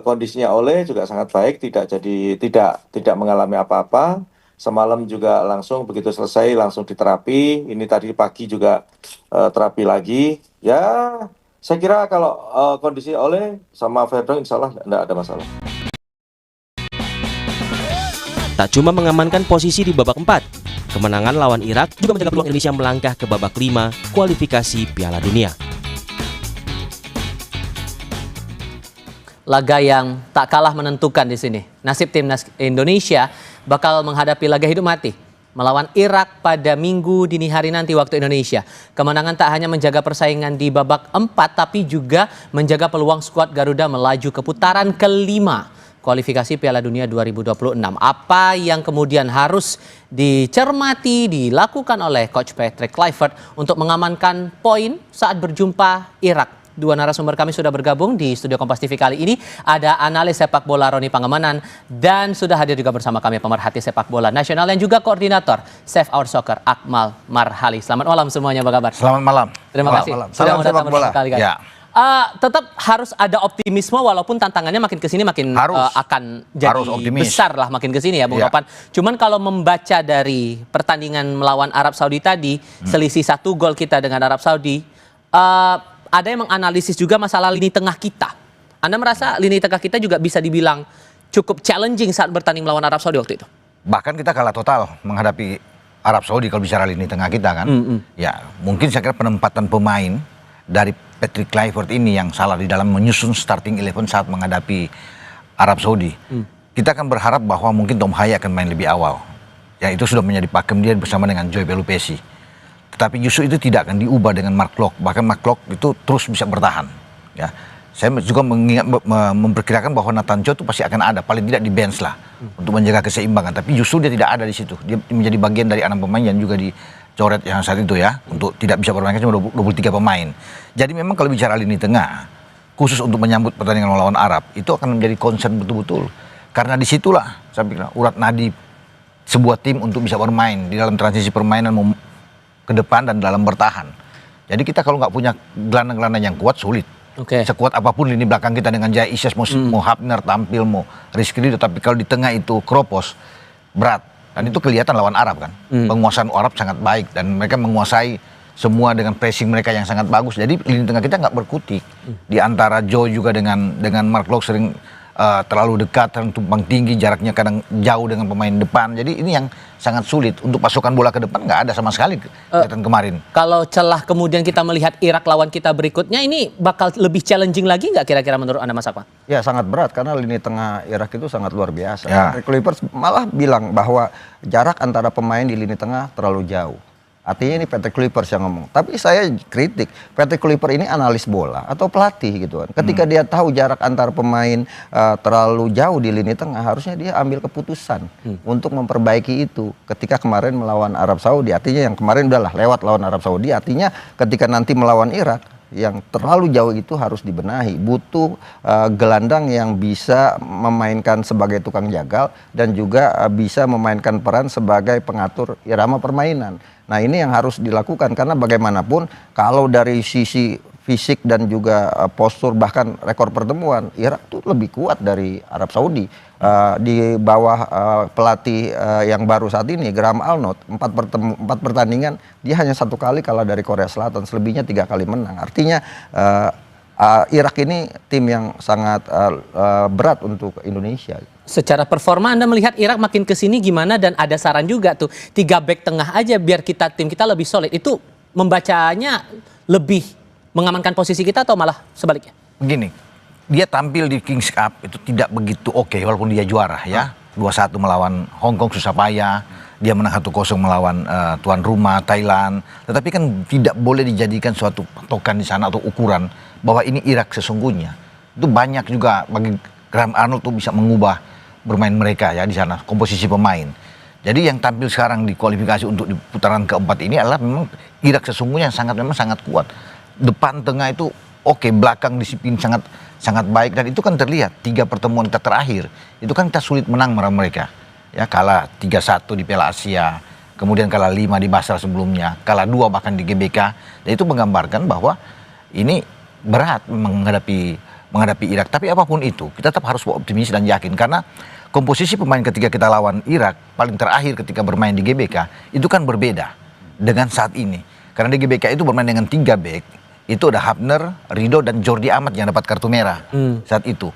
kondisinya Ole juga sangat baik, tidak mengalami apa-apa. Semalam juga langsung begitu selesai langsung diterapi. Ini tadi pagi juga terapi lagi. Ya. Saya kira kalau kondisi Ole sama Verdong insya Allah tidak ada masalah. Tak cuma mengamankan posisi di babak 4, kemenangan lawan Irak juga menjaga peluang Indonesia melangkah ke babak 5 kualifikasi Piala Dunia. Laga yang tak kalah menentukan di sini. Nasib timnas Indonesia bakal menghadapi laga hidup mati melawan Irak pada Minggu dini hari nanti waktu Indonesia. Kemenangan tak hanya menjaga persaingan di babak 4, tapi juga menjaga peluang skuad Garuda melaju ke putaran kelima kualifikasi Piala Dunia 2026. Apa yang kemudian harus dicermati, dilakukan oleh Coach Patrick Kluivert untuk mengamankan poin saat berjumpa Irak? Dua narasumber kami sudah bergabung di studio Kompas TV kali ini. Ada analis sepak bola Roni Pangemanan dan sudah hadir juga bersama kami pemerhati sepak bola nasional dan juga koordinator Save Our Soccer Akmal Marhali. Selamat malam semuanya, apa kabar? Selamat malam. Terima kasih sudah mau datang bersama kali. Ya. Tetap harus ada optimisme walaupun tantangannya makin kesini makin akan jadi besar lah makin kesini ya Bung Ropan. Cuman kalau membaca dari pertandingan melawan Arab Saudi tadi, selisih 1 gol kita dengan Arab Saudi, ada yang menganalisis juga masalah lini tengah kita. Anda merasa lini tengah kita juga bisa dibilang cukup challenging saat bertanding melawan Arab Saudi waktu itu? Bahkan kita kalah total menghadapi Arab Saudi kalau bicara lini tengah kita kan. Ya, mungkin saya kira penempatan pemain dari Patrick Kluivert ini yang salah di dalam menyusun starting 11 saat menghadapi Arab Saudi. Kita akan berharap bahwa mungkin Tom Haya akan main lebih awal. Ya, itu sudah menjadi pakem dia bersama dengan Joy Pelupesi. Tetapi justru itu tidak akan diubah dengan Mark Klok. Bahkan Mark Klok itu terus bisa bertahan. Ya, saya juga memperkirakan bahwa Nathan Joe itu pasti akan ada, paling tidak di bench lah untuk menjaga keseimbangan. Tapi justru dia tidak ada di situ. Dia menjadi bagian dari 6 pemain yang juga dicoret yang saat itu ya, untuk tidak bisa bermain cuma 23 pemain. Jadi memang kalau bicara lini tengah, khusus untuk menyambut pertandingan melawan Arab, itu akan menjadi concern betul-betul. Karena disitulah saya pikir urat nadi sebuah tim untuk bisa bermain di dalam transisi permainan ke depan dan dalam bertahan. Jadi kita kalau nggak punya gelandang-gelandang yang kuat, sulit. Sekuat apapun lini belakang kita dengan Jaya Isyas, mau Hapner tampil, mau Rizky Ridho, tapi kalau di tengah itu Kropos, berat. Dan itu kelihatan lawan Arab kan. Penguasaan Arab sangat baik dan mereka menguasai semua dengan pressing mereka yang sangat bagus. Jadi lini tengah kita nggak berkutik. Di antara Joe juga dengan Mark Klok sering terlalu dekat, tumpang tinggi, jaraknya kadang jauh dengan pemain depan. Jadi ini yang sangat sulit untuk pasukan bola ke depan, nggak ada sama sekali kelihatan kemarin. Kalau celah kemudian kita melihat Irak lawan kita berikutnya, ini bakal lebih challenging lagi nggak kira-kira menurut Anda Mas Akmal? Ya sangat berat karena lini tengah Irak itu sangat luar biasa. Patrick Kluivert malah bilang bahwa jarak antara pemain di lini tengah terlalu jauh. Artinya ini Patrick Kluivert yang ngomong. Tapi saya kritik, Patrick Kluivert ini analis bola atau pelatih gitu kan. Ketika dia tahu jarak antar pemain terlalu jauh di lini tengah, harusnya dia ambil keputusan untuk memperbaiki itu. Ketika kemarin melawan Arab Saudi, artinya yang kemarin udahlah lewat lawan Arab Saudi, artinya ketika nanti melawan Irak, yang terlalu jauh itu harus dibenahi. Butuh gelandang yang bisa memainkan sebagai tukang jagal dan juga bisa memainkan peran sebagai pengatur irama permainan. Nah ini yang harus dilakukan karena bagaimanapun kalau dari sisi fisik dan juga postur bahkan rekor pertemuan, Irak tuh lebih kuat dari Arab Saudi. Di bawah pelatih yang baru saat ini, Graham Arnold, 4 pertandingan dia hanya 1 kali kalah dari Korea Selatan, selebihnya 3 kali menang. Artinya Irak ini tim yang sangat berat untuk Indonesia. Secara performa Anda melihat Irak makin kesini gimana, dan ada saran juga tuh 3 back tengah aja biar tim kita lebih solid. Itu membacanya lebih mengamankan posisi kita atau malah sebaliknya? Begini, dia tampil di Kings Cup itu tidak begitu oke walaupun dia juara ya. 2-1 melawan Hong Kong susah payah, dia menang 1-0 melawan tuan rumah Thailand. Tetapi kan tidak boleh dijadikan suatu patokan di sana atau ukuran bahwa ini Irak sesungguhnya. Itu banyak juga bagi Graham Arnold tuh bisa mengubah bermain mereka ya di sana, komposisi pemain. Jadi yang tampil sekarang di kualifikasi untuk di putaran keempat ini adalah memang Irak sesungguhnya yang memang sangat kuat. Depan tengah itu oke, belakang disiplin sangat baik, dan itu kan terlihat 3 pertemuan kita terakhir itu kan kita sulit menang mereka, ya, kalah 3-1 di Piala Asia, kemudian kalah 5 di Basel sebelumnya, kalah 2 bahkan di GBK, dan itu menggambarkan bahwa ini berat menghadapi Irak. Tapi apapun itu, kita tetap harus optimis dan yakin, karena komposisi pemain ketika kita lawan Irak paling terakhir ketika bermain di GBK itu kan berbeda dengan saat ini, karena di GBK itu bermain dengan 3 back. Itu ada Hafner, Ridho, dan Jordi Amat yang dapat kartu merah saat itu.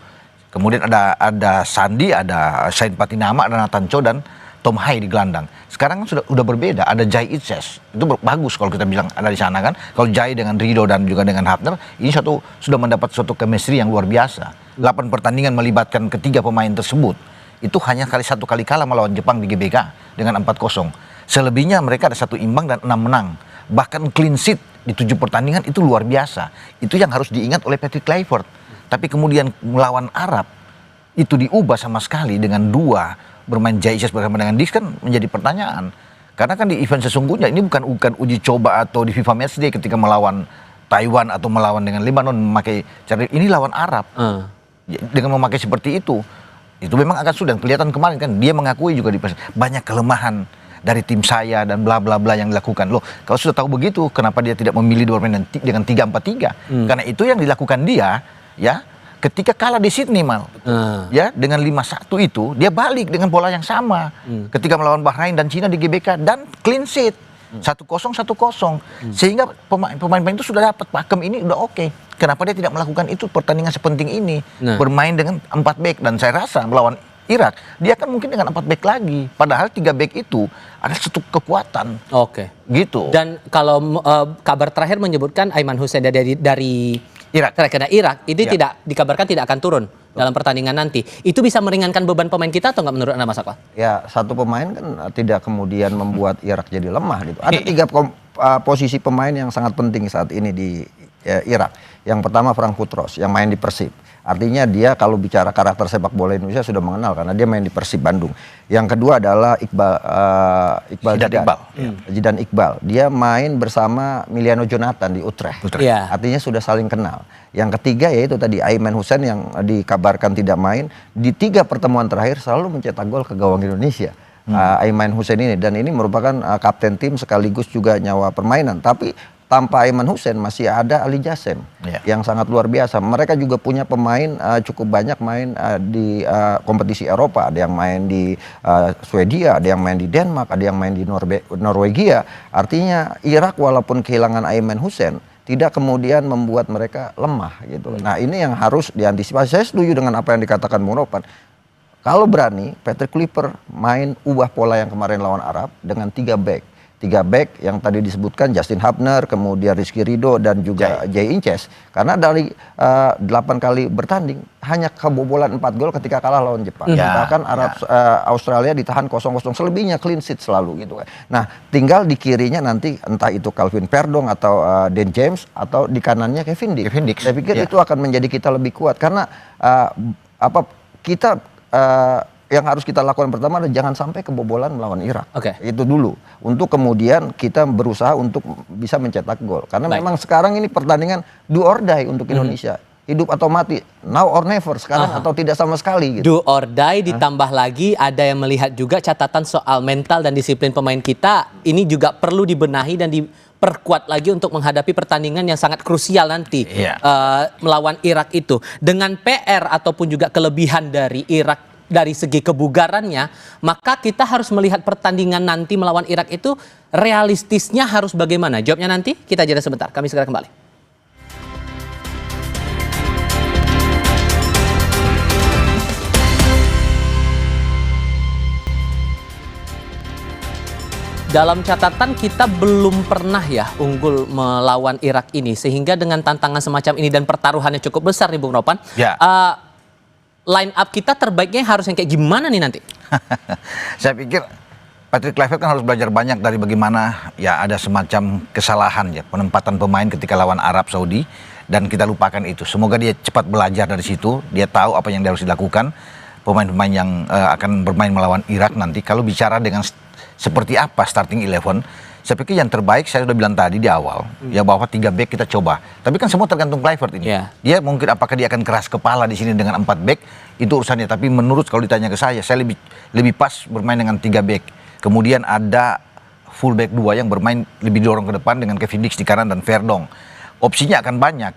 Kemudian ada Sandi, ada Sain Patinama, ada Nathan Cho, dan Tom Hai di gelandang. Sekarang sudah berbeda, ada Jai Itses. Itu bagus kalau kita bilang ada di sana kan. Kalau Jai dengan Ridho dan juga dengan Hafner, ini sudah mendapat suatu chemistry yang luar biasa. 8 pertandingan melibatkan ketiga pemain tersebut. Itu hanya satu kali kalah melawan Jepang di GBK dengan 4-0. Selebihnya mereka ada 1 imbang dan 6 menang. Bahkan clean sheet di 7 pertandingan itu luar biasa. Itu yang harus diingat oleh Patrick Kluivert. Tapi kemudian melawan Arab itu diubah sama sekali dengan 2 bermain Jaises bersama dengan Dix, kan menjadi pertanyaan. Karena kan di event sesungguhnya ini bukan uji coba atau di FIFA Matchday ketika melawan Taiwan atau melawan dengan Lebanon memakai cara ini, lawan Arab. Dengan memakai seperti itu memang agak sudah kelihatan kemarin kan dia mengakui juga di banyak kelemahan dari tim saya dan bla bla bla yang dilakukan. Loh, kalau sudah tahu begitu, kenapa dia tidak memilih bermain dengan 3-4-3? Karena itu yang dilakukan dia, ya, ketika kalah di Sydney, ya, dengan 5-1 itu, dia balik dengan pola yang sama. Ketika melawan Bahrain dan Cina di GBK dan clean sheet 1-0. Sehingga pemain-pemain itu sudah dapat pakem ini udah oke. Kenapa dia tidak melakukan itu pertandingan sepenting ini? Bermain dengan 4 back, dan saya rasa melawan Irak, dia kan mungkin dengan 4 back lagi. Padahal 3 back itu ada satu kekuatan. Oke. Gitu. Dan kalau kabar terakhir menyebutkan Aiman Hussein dari Irak, terkena Irak, ini tidak dikabarkan tidak akan turun dalam pertandingan nanti. Itu bisa meringankan beban pemain kita atau nggak menurut Anda, Mas Akmal? Ya, 1 pemain kan tidak kemudian membuat Irak jadi lemah gitu. Ada 3 posisi pemain yang sangat penting saat ini di Irak. Yang pertama Frank Putros yang main di Persib. Artinya dia kalau bicara karakter sepak bola Indonesia sudah mengenal karena dia main di Persib Bandung. Yang kedua adalah Zidan Iqbal. Dia main bersama Miliano Jonathan di Utrecht. Artinya sudah saling kenal. Yang ketiga yaitu tadi Aiman Hussein yang dikabarkan tidak main. Di 3 pertemuan terakhir selalu mencetak gol ke gawang Indonesia. Aiman Hussein ini, dan ini merupakan kapten tim sekaligus juga nyawa permainan. Tapi tanpa Aiman Hussein masih ada Ali Jassem yang sangat luar biasa. Mereka juga punya pemain cukup banyak main di kompetisi Eropa. Ada yang main di Swedia, ada yang main di Denmark, ada yang main di Norwegia. Artinya Irak walaupun kehilangan Aiman Hussein tidak kemudian membuat mereka lemah gitu. Nah, ini yang harus diantisipasi. Saya setuju dengan apa yang dikatakan Bung Ropan. Kalau berani Patrick Kluivert main ubah pola yang kemarin lawan Arab dengan 3 back. 3 back yang tadi disebutkan Justin Hafner, kemudian Rizky Ridho, dan juga Jai Inces. Karena dari 8 kali bertanding hanya kebobolan 4 gol ketika kalah lawan Jepang. Bahkan Australia ditahan 0-0, selebihnya clean sheet selalu gitu kan. Nah, tinggal di kirinya nanti entah itu Calvin Verdong atau Dan James, atau di kanannya Kevin Dix. Saya pikir itu akan menjadi kita lebih kuat karena yang harus kita lakukan pertama adalah jangan sampai kebobolan melawan Irak. Itu dulu. Untuk kemudian kita berusaha untuk bisa mencetak gol. Karena memang sekarang ini pertandingan do or die untuk Indonesia. Hidup atau mati. Now or never. Sekarang atau tidak sama sekali. Gitu. Do or die ditambah lagi ada yang melihat juga catatan soal mental dan disiplin pemain kita. Ini juga perlu dibenahi dan diperkuat lagi untuk menghadapi pertandingan yang sangat krusial nanti. Melawan Irak itu. Dengan PR ataupun juga kelebihan dari Irak dari segi kebugarannya, maka kita harus melihat pertandingan nanti melawan Irak itu realistisnya harus bagaimana? Jawabnya nanti, kita jeda sebentar. Kami segera kembali. Dalam catatan kita belum pernah ya unggul melawan Irak ini, sehingga dengan tantangan semacam ini dan pertaruhannya cukup besar nih Bung Ropan. Line up kita terbaiknya harus yang kayak gimana nih nanti? Saya pikir Patrick Kluivert kan harus belajar banyak dari bagaimana ya ada semacam kesalahan ya penempatan pemain ketika lawan Arab Saudi, dan kita lupakan itu. Semoga dia cepat belajar dari situ, dia tahu apa yang dia harus dilakukan. Pemain-pemain yang akan bermain melawan Irak nanti, kalau bicara dengan seperti apa starting 11, Saya pikir yang terbaik saya sudah bilang tadi di awal ya bahwa 3 back kita coba. Tapi kan semua tergantung Kluivert ini. Dia mungkin apakah dia akan keras kepala di sini dengan 4 back itu urusannya. Tapi menurut kalau ditanya ke saya lebih pas bermain dengan 3 back. Kemudian ada full back 2 yang bermain lebih dorong ke depan dengan Kevin Dix di kanan dan Verdonk. Opsinya akan banyak.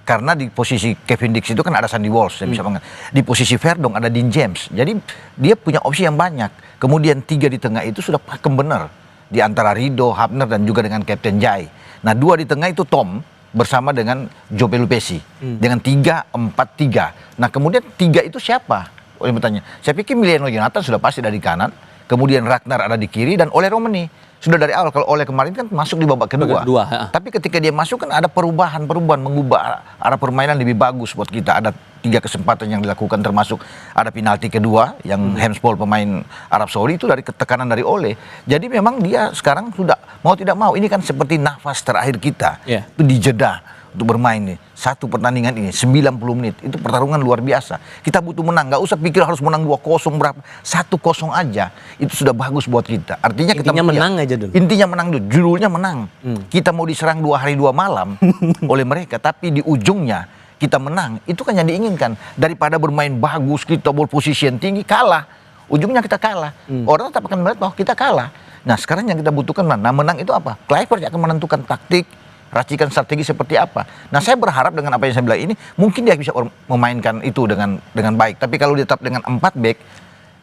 Karena di posisi Kevin Dix itu kan ada Sandy Walsh, saya bisa banget. Di posisi Verdonk ada Dean James. Jadi dia punya opsi yang banyak. Kemudian 3 di tengah itu sudah pakem benar. Di antara Rido, Hapner dan juga dengan Kapten Jai. Nah 2 di tengah itu Tom bersama dengan Joe Pelupessy. Dengan 3-4-3. Nah kemudian 3 itu siapa? Oleh bertanya. Saya pikir Emiliano Jonathan sudah pasti ada di kanan. Kemudian Ragnar ada di kiri dan Ole Romani. Sudah dari awal, kalau Ole kemarin kan masuk di babak kedua. Tapi ketika dia masuk kan ada perubahan, mengubah arah permainan lebih bagus buat kita. Ada 3 kesempatan yang dilakukan termasuk ada penalti kedua yang handsball pemain Arab Saudi itu dari tekanan dari Ole. Jadi memang dia sekarang sudah mau tidak mau, ini kan seperti nafas terakhir kita. Itu di Jeddah untuk bermain nih. Satu pertandingan ini 90 menit itu pertarungan luar biasa. Kita butuh menang, nggak usah pikir harus menang 2-0 berapa, 1-0 aja itu sudah bagus buat kita. Artinya intinya kita menang aja dulu. Intinya menang dulu, judulnya menang. Kita mau diserang 2 hari 2 malam oleh mereka, tapi di ujungnya kita menang. Itu kan yang diinginkan. Daripada bermain bagus, kita ball position tinggi, kalah. Ujungnya kita kalah. Orang tetap akan melihat bahwa kita kalah. Nah sekarang yang kita butuhkan menang. Nah menang itu apa? Kluivert akan menentukan taktik, racikan strategi seperti apa. Nah saya berharap dengan apa yang saya bilang ini mungkin dia bisa memainkan itu dengan baik. Tapi kalau dia tetap dengan 4 back,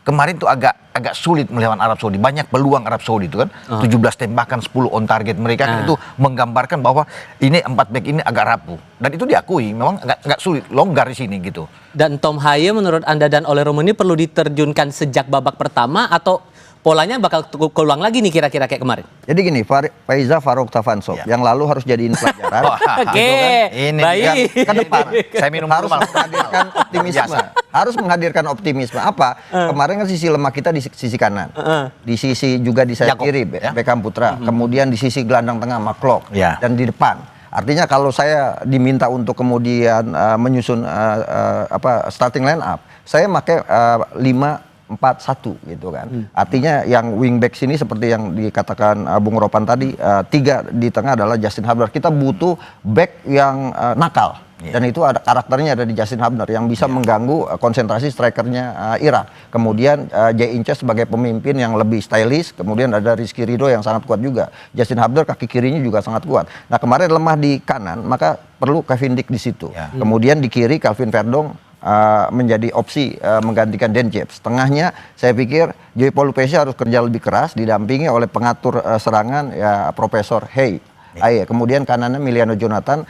kemarin tuh agak sulit melawan Arab Saudi. Banyak peluang Arab Saudi itu kan. 17 tembakan, 10 on target mereka kan itu menggambarkan bahwa ini 4 back ini agak rapuh. Dan itu diakui memang agak sulit, longgar di sini gitu. Dan Tom Haye menurut Anda dan Ole Romani perlu diterjunkan sejak babak pertama atau polanya bakal keulang lagi nih kira-kira kayak kemarin? Jadi gini, Faiza Farouk Tafansov yang lalu harus jadiin pelajaran. Oke, ini baik. Ke depan saya minum harus menghadirkan optimisme. Harus menghadirkan optimisme. Apa? Kemarin kan sisi lemah kita di sisi kanan. Di sisi juga di sayap kiri Beckham Putra. Kemudian di sisi gelandang tengah McClough dan di depan. Artinya kalau saya diminta untuk kemudian menyusun starting line up, saya pakai 5-4-1 gitu kan. Artinya yang wingback sini seperti yang dikatakan Bung Ropan tadi, 3 di tengah adalah Justin Hubner. Kita butuh back yang nakal. Dan itu ada karakternya ada di Justin Hubner yang bisa mengganggu konsentrasi strikernya Irak. Kemudian Jay Ince sebagai pemimpin yang lebih stylish. Kemudian ada Rizky Ridho yang sangat kuat juga. Justin Hubner kaki kirinya juga sangat kuat. Nah kemarin lemah di kanan, maka perlu Kevin Dix di situ. Kemudian di kiri Calvin Verdonk menjadi opsi menggantikan Dan James. Tengahnya saya pikir Joe Pelupessy harus kerja lebih keras didampingi oleh pengatur serangan ya Profesor Hay. Kemudian kanannya Emiliano Jonathan,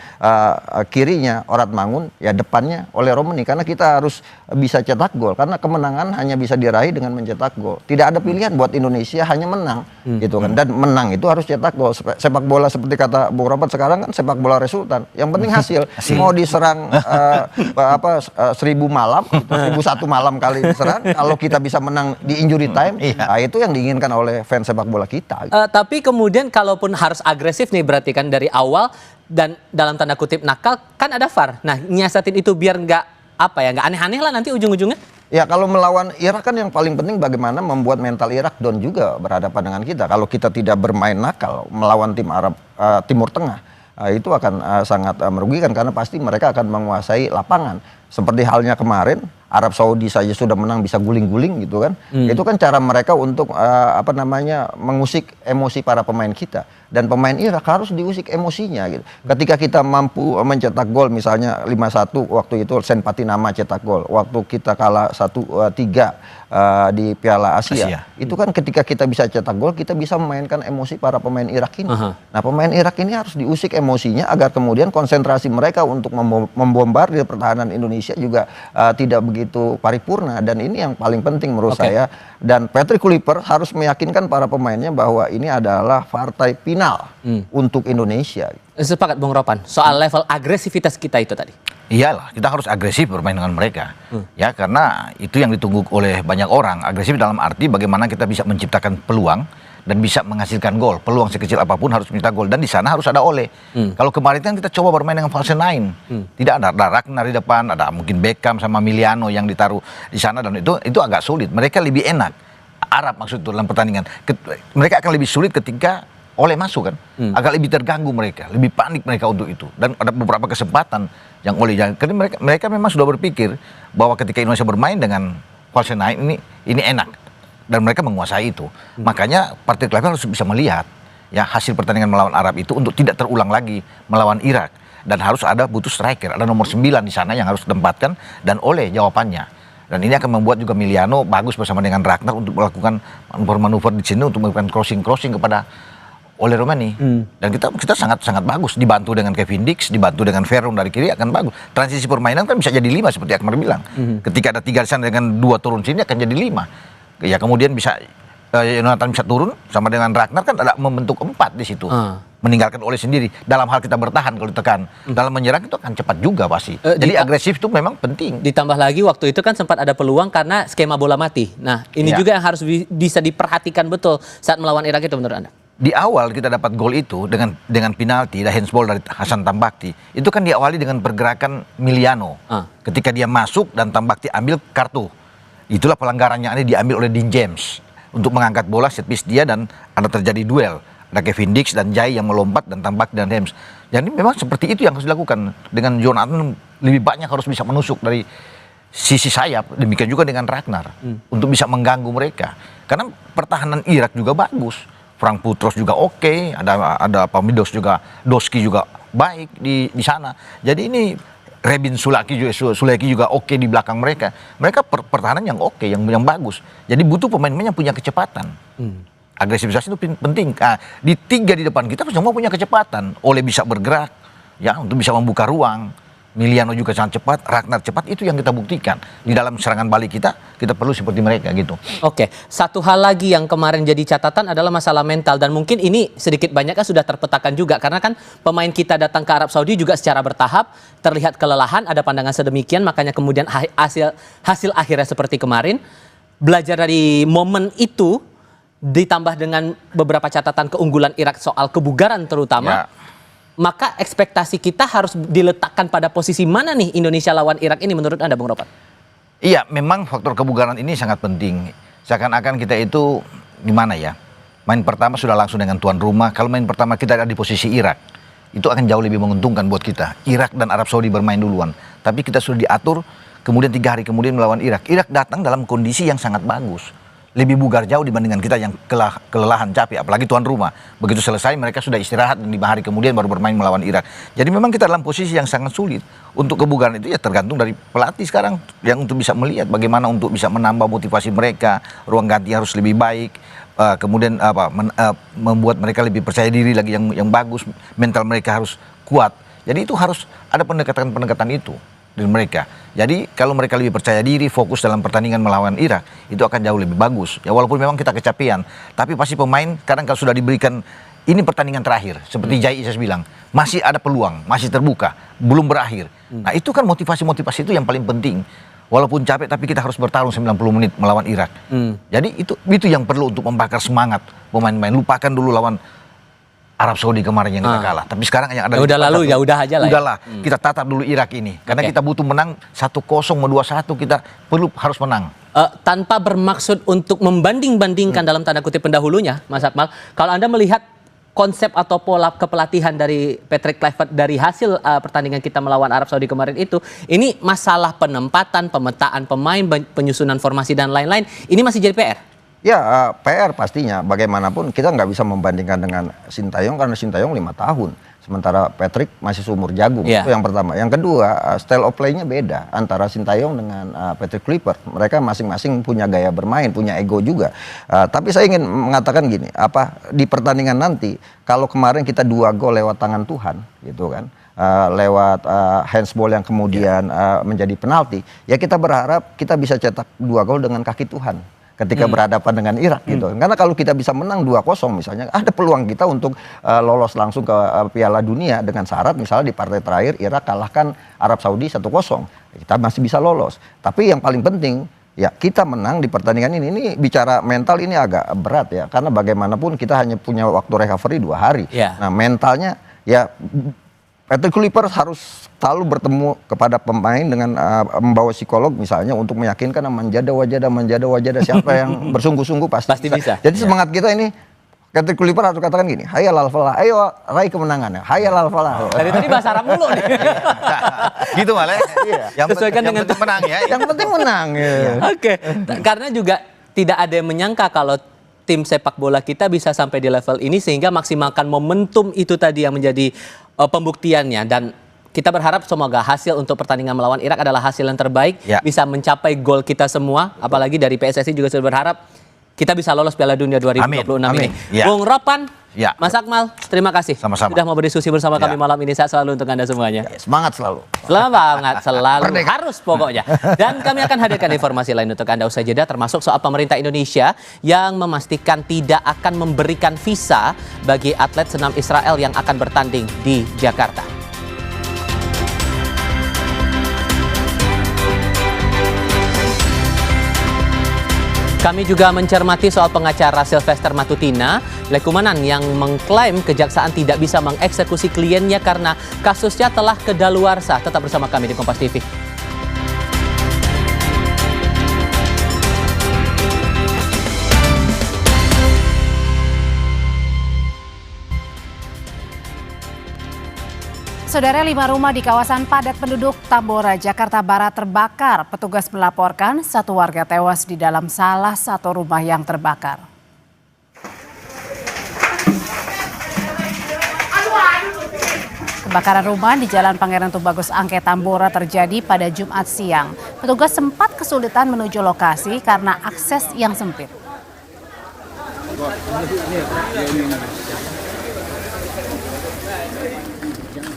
kirinya Orat Mangun, ya depannya Ole Romani, karena kita harus bisa cetak gol, karena kemenangan hanya bisa diraih dengan mencetak gol. Tidak ada pilihan buat Indonesia, hanya menang gitu kan. Dan menang itu harus cetak gol. Sepak bola seperti kata Bung Robert sekarang kan sepak bola resultan. Yang penting hasil. Mau diserang 1000 malam, 1001 malam kali diserang, kalau kita bisa menang di injury time, nah itu yang diinginkan oleh fans sepak bola kita. Tapi kemudian kalaupun harus agresif nih berarti kan dari awal dan dalam tanda kutip nakal kan ada VAR. Nah nyiasatin itu biar nggak aneh-aneh lah nanti ujung-ujungnya. Ya kalau melawan Irak kan yang paling penting bagaimana membuat mental Irak down juga berhadapan dengan kita. Kalau kita tidak bermain nakal melawan tim Arab Timur Tengah, itu akan sangat merugikan karena pasti mereka akan menguasai lapangan. Seperti halnya kemarin Arab Saudi saja sudah menang bisa guling-guling gitu kan. Itu kan cara mereka untuk mengusik emosi para pemain kita. Dan pemain Irak harus diusik emosinya gitu. Ketika kita mampu mencetak gol misalnya 5-1 waktu itu Sen Patinama cetak gol. Waktu kita kalah 1-3 di Piala Asia. Itu kan ketika kita bisa cetak gol kita bisa memainkan emosi para pemain Irak ini. Nah pemain Irak ini harus diusik emosinya agar kemudian konsentrasi mereka untuk membombardir pertahanan Indonesia juga tidak begitu paripurna. Dan ini yang paling penting menurut saya. Dan Patrick Kluivert harus meyakinkan para pemainnya bahwa ini adalah partai final untuk Indonesia. Sepakat Bung Ropan soal level agresivitas kita itu tadi. Iyalah, kita harus agresif bermain dengan mereka. Ya, karena itu yang ditunggu oleh banyak orang. Agresif dalam arti bagaimana kita bisa menciptakan peluang dan bisa menghasilkan gol. Peluang sekecil apapun harus mencetak gol dan di sana harus ada Ole. Kalau kemarin kan kita coba bermain dengan false nine. Tidak ada Ragnar di depan, ada mungkin Beckham sama Emiliano yang ditaruh di sana dan itu agak sulit. Mereka lebih enak. Arab maksud itu dalam pertandingan. Mereka akan lebih sulit ketika Oleh masuk kan, agak lebih terganggu mereka, lebih panik mereka untuk itu. Dan ada beberapa kesempatan yang Oleh jangan, karena mereka memang sudah berpikir bahwa ketika Indonesia bermain dengan false nine ini enak, dan mereka menguasai itu. Makanya partai Kluivert harus bisa melihat ya hasil pertandingan melawan Arab itu untuk tidak terulang lagi melawan Irak, dan harus ada butuh striker, ada nomor 9 di sana yang harus ditempatkan, dan Oleh jawabannya. Dan ini akan membuat juga Miliano bagus bersama dengan Ragnar untuk melakukan manuver di sini untuk melakukan crossing kepada Oleh Romani. Dan kita sangat bagus, dibantu dengan Kevin Dix, dibantu dengan Veron dari kiri akan bagus. Transisi permainan kan bisa jadi 5 seperti Akmal bilang. Ketika ada 3 di sana dengan 2 turun sini akan jadi 5. Ya kemudian bisa Yonatan bisa turun sama dengan Ragnar, kan ada membentuk 4 di situ. Meninggalkan Oleh sendiri. Dalam hal kita bertahan kalau ditekan, dalam menyerang itu akan cepat juga pasti. Jadi agresif itu memang penting. Ditambah lagi waktu itu kan sempat ada peluang karena skema bola mati. Nah, ini juga yang harus bisa diperhatikan betul saat melawan Irak itu menurut Anda. Di awal kita dapat gol itu dengan penalti dan handsball dari Hasan Tambakti. Itu kan diawali dengan pergerakan Miliano. Ketika dia masuk dan Tambakti ambil kartu. Itulah pelanggarannya ini diambil oleh Dean James untuk mengangkat bola set piece dia, dan ada terjadi duel. Ada Kevin Dix dan Jai yang melompat dan Tambakti dan James. Jadi memang seperti itu yang harus dilakukan. Dengan Jonathan lebih banyak harus bisa menusuk dari sisi sayap, demikian juga dengan Ragnar untuk bisa mengganggu mereka. Karena pertahanan Irak juga bagus. Frank Putros juga oke, ada Pamidos juga, Doski juga baik di sana. Jadi ini Rebin Suleki juga oke di belakang mereka. Mereka pertahanan yang oke, yang bagus. Jadi butuh pemain-pemain yang punya kecepatan. Agresivitas itu penting. Di 3 di depan kita semua punya kecepatan. Oleh bisa bergerak, ya untuk bisa membuka ruang. Miliano juga sangat cepat, Ragnar cepat, itu yang kita buktikan. Di dalam serangan balik kita perlu seperti mereka gitu. Oke, satu hal lagi yang kemarin jadi catatan adalah masalah mental, dan mungkin ini sedikit banyak kan sudah terpetakan juga, karena kan pemain kita datang ke Arab Saudi juga secara bertahap, terlihat kelelahan, ada pandangan sedemikian, makanya kemudian hasil akhirnya seperti kemarin. Belajar dari momen itu, ditambah dengan beberapa catatan keunggulan Irak soal kebugaran terutama, maka ekspektasi kita harus diletakkan pada posisi mana nih Indonesia lawan Irak ini menurut Anda, Bung Ropan? Iya, memang faktor kebugaran ini sangat penting. Seakan-akan kita itu gimana ya, main pertama sudah langsung dengan tuan rumah. Kalau main pertama kita ada di posisi Irak, itu akan jauh lebih menguntungkan buat kita. Irak dan Arab Saudi bermain duluan, tapi kita sudah diatur, kemudian 3 hari kemudian melawan Irak. Irak datang dalam kondisi yang sangat bagus, lebih bugar jauh dibandingkan kita yang kelelahan, capek, apalagi tuan rumah. Begitu selesai mereka sudah istirahat, dan 5 hari kemudian baru bermain melawan Irak. Jadi memang kita dalam posisi yang sangat sulit. Untuk kebugaran itu ya tergantung dari pelatih sekarang yang untuk bisa melihat bagaimana untuk bisa menambah motivasi mereka, ruang ganti harus lebih baik, kemudian membuat mereka lebih percaya diri lagi yang bagus, mental mereka harus kuat. Jadi itu harus ada pendekatan itu dari mereka. Jadi kalau mereka lebih percaya diri, fokus dalam pertandingan melawan Irak, itu akan jauh lebih bagus. Ya walaupun memang kita kecapean, tapi pasti pemain kadang kalau sudah diberikan ini pertandingan terakhir, seperti Jai Isas bilang, masih ada peluang, masih terbuka, belum berakhir. Nah itu kan motivasi itu yang paling penting. Walaupun capek, tapi kita harus bertarung 90 menit melawan Irak. Jadi itu yang perlu untuk membakar semangat pemain-pemain. Lupakan dulu lawan Arab Saudi kemarin yang kita kalah. Tapi sekarang yang ada udah lalu, ya udah aja lah. Udahlah, kita tatap dulu Irak ini. Karena kita butuh menang 1-0, 2-1, kita harus menang. Tanpa bermaksud untuk membanding-bandingkan dalam tanda kutip pendahulunya, Mas Akmal, kalau Anda melihat konsep atau pola kepelatihan dari Patrick Kluivert dari hasil pertandingan kita melawan Arab Saudi kemarin itu, ini masalah penempatan, pemetaan pemain, penyusunan formasi dan lain-lain, ini masih jadi PR? Ya, PR pastinya. Bagaimanapun kita nggak bisa membandingkan dengan Sintayong karena Sintayong 5 tahun. Sementara Patrick masih seumur jagung. Itu yang pertama. Yang kedua, style of play-nya beda antara Sintayong dengan Patrick Kluivert. Mereka masing-masing punya gaya bermain, punya ego juga. Tapi saya ingin mengatakan gini, di pertandingan nanti, kalau kemarin kita 2 gol lewat tangan Tuhan, gitu kan, lewat handsball yang kemudian menjadi penalti, ya kita berharap kita bisa cetak 2 gol dengan kaki Tuhan ketika berhadapan dengan Irak gitu. Karena kalau kita bisa menang 2-0 misalnya, ada peluang kita untuk lolos langsung ke Piala Dunia dengan syarat misalnya di partai terakhir Irak kalahkan Arab Saudi 1-0. Kita masih bisa lolos. Tapi yang paling penting ya kita menang di pertandingan ini. Ini bicara mental ini agak berat ya, karena bagaimanapun kita hanya punya waktu recovery 2 hari. Nah, mentalnya ya Patrick Kluivert harus selalu bertemu kepada pemain dengan membawa psikolog misalnya untuk meyakinkan menjada wajada siapa yang bersungguh-sungguh pasti bisa. Jadi semangat kita ini Patrick Kluivert harus katakan gini, hayal al falah, ayo raih kemenangan, hayal al falah. Dari tadi bahasa Arab mulu nih. Gitu malah. Sesuaikan dengan penting menang ya. Yang penting menang. Ya. Oke, karena juga tidak ada yang menyangka kalau tim sepak bola kita bisa sampai di level ini sehingga maksimalkan momentum itu tadi yang menjadi pembuktiannya, dan kita berharap semoga hasil untuk pertandingan melawan Irak adalah hasil yang terbaik, bisa mencapai gol kita semua, apalagi dari PSSI juga sudah berharap kita bisa lolos Piala Dunia 2026 ini. Ya. Bung Ropan, Mas Akmal, terima kasih sudah mau berdiskusi bersama kami malam ini. Sehat selalu untuk Anda semuanya. Semangat selalu. Semangat selalu. Harus pokoknya. Dan kami akan hadirkan informasi lain untuk Anda usai jeda, termasuk soal pemerintah Indonesia yang memastikan tidak akan memberikan visa bagi atlet senam Israel yang akan bertanding di Jakarta. Kami juga mencermati soal pengacara Sylvester Matutina, Lekumanan, yang mengklaim kejaksaan tidak bisa mengeksekusi kliennya karena kasusnya telah kedaluarsa. Tetap bersama kami di Kompas TV. Saudara, 5 rumah di kawasan padat penduduk Tambora, Jakarta Barat terbakar. Petugas melaporkan 1 warga tewas di dalam salah satu rumah yang terbakar. Kebakaran rumah di Jalan Pangeran Tubagus Angke, Tambora terjadi pada Jumat siang. Petugas sempat kesulitan menuju lokasi karena akses yang sempit.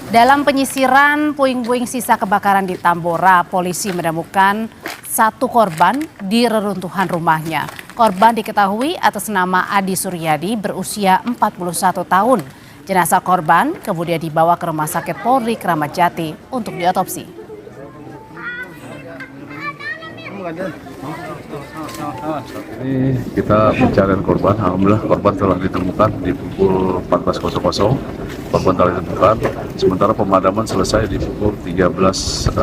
Dalam penyisiran puing-puing sisa kebakaran di Tambora, polisi menemukan 1 korban di reruntuhan rumahnya. Korban diketahui atas nama Adi Suryadi, berusia 41 tahun. Jenazah korban kemudian dibawa ke Rumah Sakit Polri Kramat Jati untuk diotopsi. Ini kita pencarian korban, alhamdulillah korban telah ditemukan di pukul 14.00, korban telah ditemukan, sementara pemadaman selesai di pukul 13.10.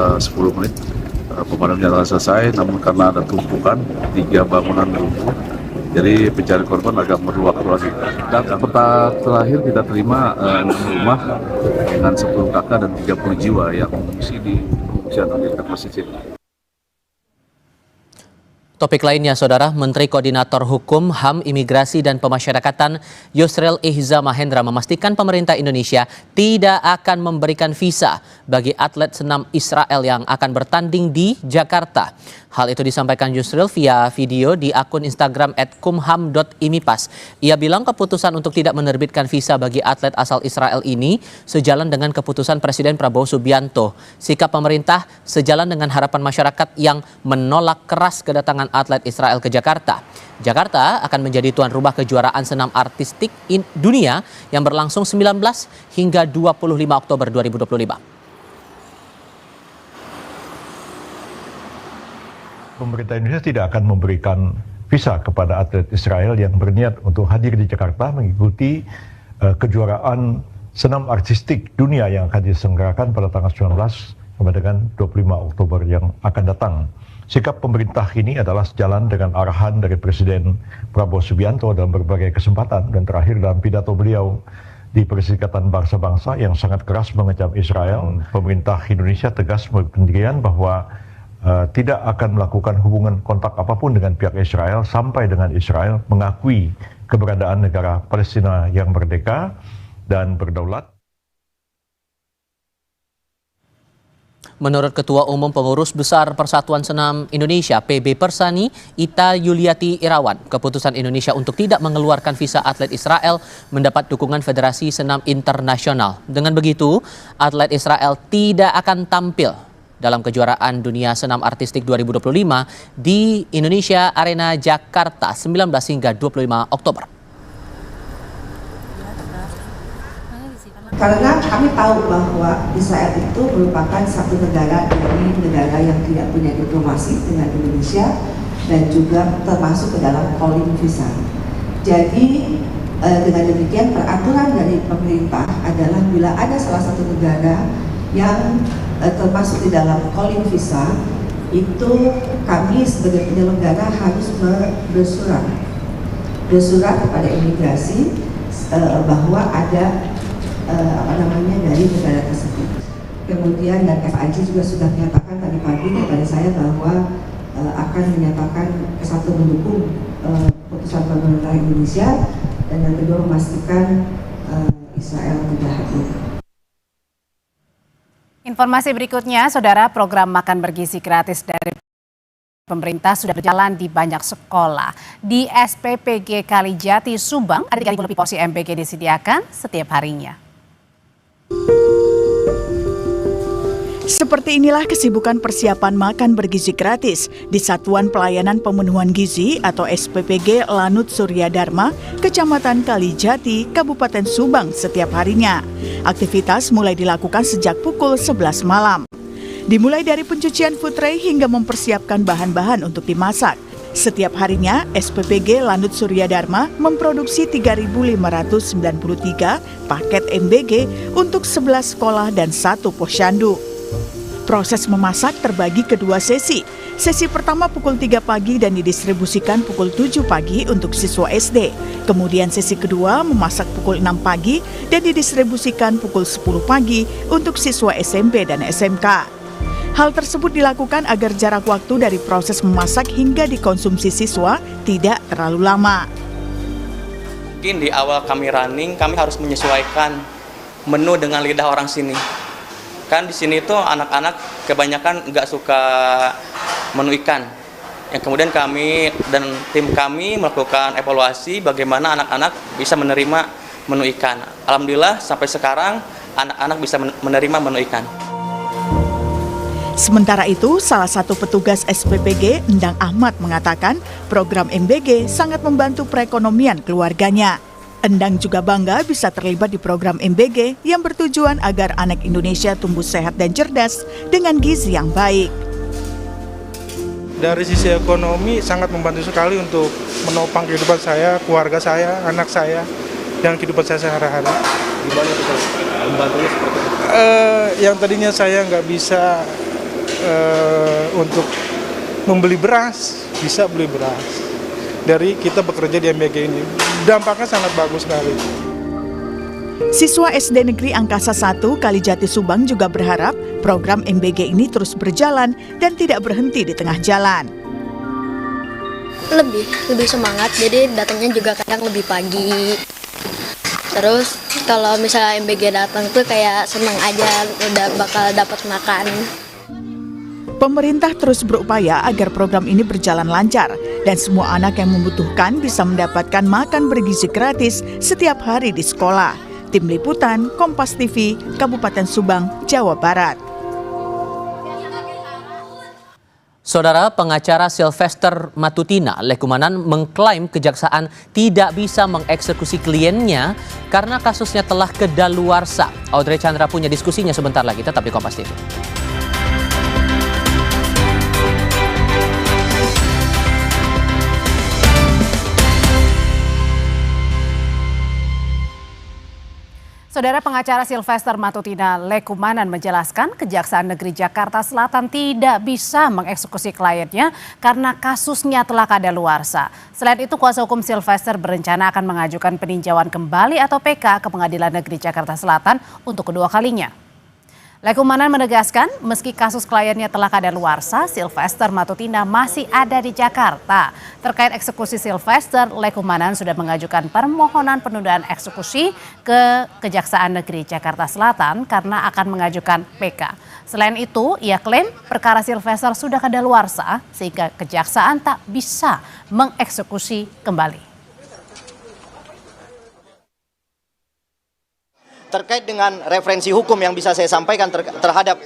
Pemadamannya telah selesai, namun karena ada tumpukan 3 bangunan runtuh, jadi pencarian korban agak perlu waktu lagi. Data terakhir kita terima 6 rumah dengan 10 kakak dan 30 jiwa yang mengungsi di pengungsian di pesisir. Topik lainnya, Saudara, Menteri Koordinator Hukum, HAM, Imigrasi, dan Pemasyarakatan Yusril Ihza Mahendra memastikan pemerintah Indonesia tidak akan memberikan visa bagi atlet senam Israel yang akan bertanding di Jakarta. Hal itu disampaikan Yusril via video di akun Instagram @kumham.imipas. Ia bilang keputusan untuk tidak menerbitkan visa bagi atlet asal Israel ini sejalan dengan keputusan Presiden Prabowo Subianto. Sikap pemerintah sejalan dengan harapan masyarakat yang menolak keras kedatangan atlet Israel ke Jakarta. Jakarta akan menjadi tuan rumah kejuaraan senam artistik dunia yang berlangsung 19 hingga 25 Oktober 2025. Pemerintah Indonesia tidak akan memberikan visa kepada atlet Israel yang berniat untuk hadir di Jakarta mengikuti kejuaraan senam artistik dunia yang akan diselenggarakan pada tanggal 19 sampai dengan 25 Oktober yang akan datang. Sikap pemerintah ini adalah sejalan dengan arahan dari Presiden Prabowo Subianto dalam berbagai kesempatan, dan terakhir dalam pidato beliau di Perserikatan Bangsa-Bangsa yang sangat keras mengecam Israel. Pemerintah Indonesia tegas berpendirian bahwa tidak akan melakukan hubungan kontak apapun dengan pihak Israel sampai dengan Israel mengakui keberadaan negara Palestina yang merdeka dan berdaulat. Menurut Ketua Umum Pengurus Besar Persatuan Senam Indonesia PB Persani, Ita Yuliati Irawan, keputusan Indonesia untuk tidak mengeluarkan visa atlet Israel mendapat dukungan Federasi Senam Internasional. Dengan begitu, atlet Israel tidak akan tampil dalam kejuaraan dunia senam artistik 2025 di Indonesia Arena Jakarta 19 hingga 25 Oktober. Karena kami tahu bahwa Israel itu merupakan satu negara dari negara yang tidak punya diplomasi dengan Indonesia dan juga termasuk ke dalam calling visa. Jadi dengan demikian peraturan dari pemerintah adalah bila ada salah satu negara yang termasuk di dalam calling visa, itu kami sebagai penyelenggara harus bersurat kepada imigrasi bahwa ada dari negara tersebut. Kemudian dan FIG juga sudah menyatakan tadi pagi kepada saya bahwa akan menyatakan satu mendukung keputusan pemerintah Indonesia dan yang kedua memastikan Israel tidak hadir. Informasi berikutnya, Saudara, program makan bergizi gratis dari pemerintah sudah berjalan di banyak sekolah. Di SPPG Kalijati, Subang, ada 3.000 lebih porsi MBG disediakan setiap harinya. Seperti inilah kesibukan persiapan makan bergizi gratis di Satuan Pelayanan Pemenuhan Gizi atau SPPG Lanut Surya Dharma, Kecamatan Kalijati, Kabupaten Subang setiap harinya. Aktivitas mulai dilakukan sejak pukul 11 malam. Dimulai dari pencucian food tray hingga mempersiapkan bahan-bahan untuk dimasak. Setiap harinya, SPPG Lanut Surya Dharma memproduksi 3.593 paket MBG untuk 11 sekolah dan 1 posyandu. Proses memasak terbagi ke 2 sesi. Sesi pertama pukul 3 pagi dan didistribusikan pukul 7 pagi untuk siswa SD. Kemudian sesi kedua memasak pukul 6 pagi dan didistribusikan pukul 10 pagi untuk siswa SMP dan SMK. Hal tersebut dilakukan agar jarak waktu dari proses memasak hingga dikonsumsi siswa tidak terlalu lama. Mungkin di awal kami running, kami harus menyesuaikan menu dengan lidah orang sini. Kan di sini tuh anak-anak kebanyakan nggak suka menu ikan. Yang kemudian kami dan tim kami melakukan evaluasi bagaimana anak-anak bisa menerima menu ikan. Alhamdulillah sampai sekarang anak-anak bisa menerima menu ikan. Sementara itu, salah satu petugas SPPG, Endang Ahmad, mengatakan program MBG sangat membantu perekonomian keluarganya. Endang juga bangga bisa terlibat di program MBG yang bertujuan agar anak Indonesia tumbuh sehat dan cerdas dengan gizi yang baik. Dari sisi ekonomi sangat membantu sekali untuk menopang kehidupan saya, keluarga saya, anak saya, dan kehidupan saya sehari-hari. Gimana itu membantunya seperti itu? Yang tadinya saya nggak bisa untuk membeli beras, bisa beli beras. Dari kita bekerja di MBG ini, dampaknya sangat bagus sekali. Siswa SD Negeri Angkasa 1 Kalijati Subang juga berharap program MBG ini terus berjalan dan tidak berhenti di tengah jalan. Lebih semangat, jadi datangnya juga kadang lebih pagi. Terus kalau misalnya MBG datang tuh kayak senang aja, udah bakal dapat makan. Pemerintah terus berupaya agar program ini berjalan lancar dan semua anak yang membutuhkan bisa mendapatkan makan bergizi gratis setiap hari di sekolah. Tim Liputan, Kompas TV, Kabupaten Subang, Jawa Barat. Saudara, pengacara Sylvester Matutina, Lekumanan, mengklaim kejaksaan tidak bisa mengeksekusi kliennya karena kasusnya telah kedaluarsa. Audrey Chandra punya diskusinya sebentar lagi, tetap di Kompas TV. Saudara, pengacara Sylvester Matutina, Lekumanan, menjelaskan Kejaksaan Negeri Jakarta Selatan tidak bisa mengeksekusi kliennya karena kasusnya telah kadaluarsa. Selain itu, kuasa hukum Sylvester berencana akan mengajukan peninjauan kembali atau PK ke Pengadilan Negeri Jakarta Selatan untuk kedua kalinya. Lekumanan menegaskan, meski kasus kliennya telah kadaluarsa, Sylvester Matutina masih ada di Jakarta. Terkait eksekusi Sylvester, Lekumanan sudah mengajukan permohonan penundaan eksekusi ke Kejaksaan Negeri Jakarta Selatan karena akan mengajukan PK. Selain itu, ia klaim perkara Sylvester sudah kadaluarsa sehingga Kejaksaan tak bisa mengeksekusi kembali. Terkait dengan referensi hukum yang bisa saya sampaikan terhadap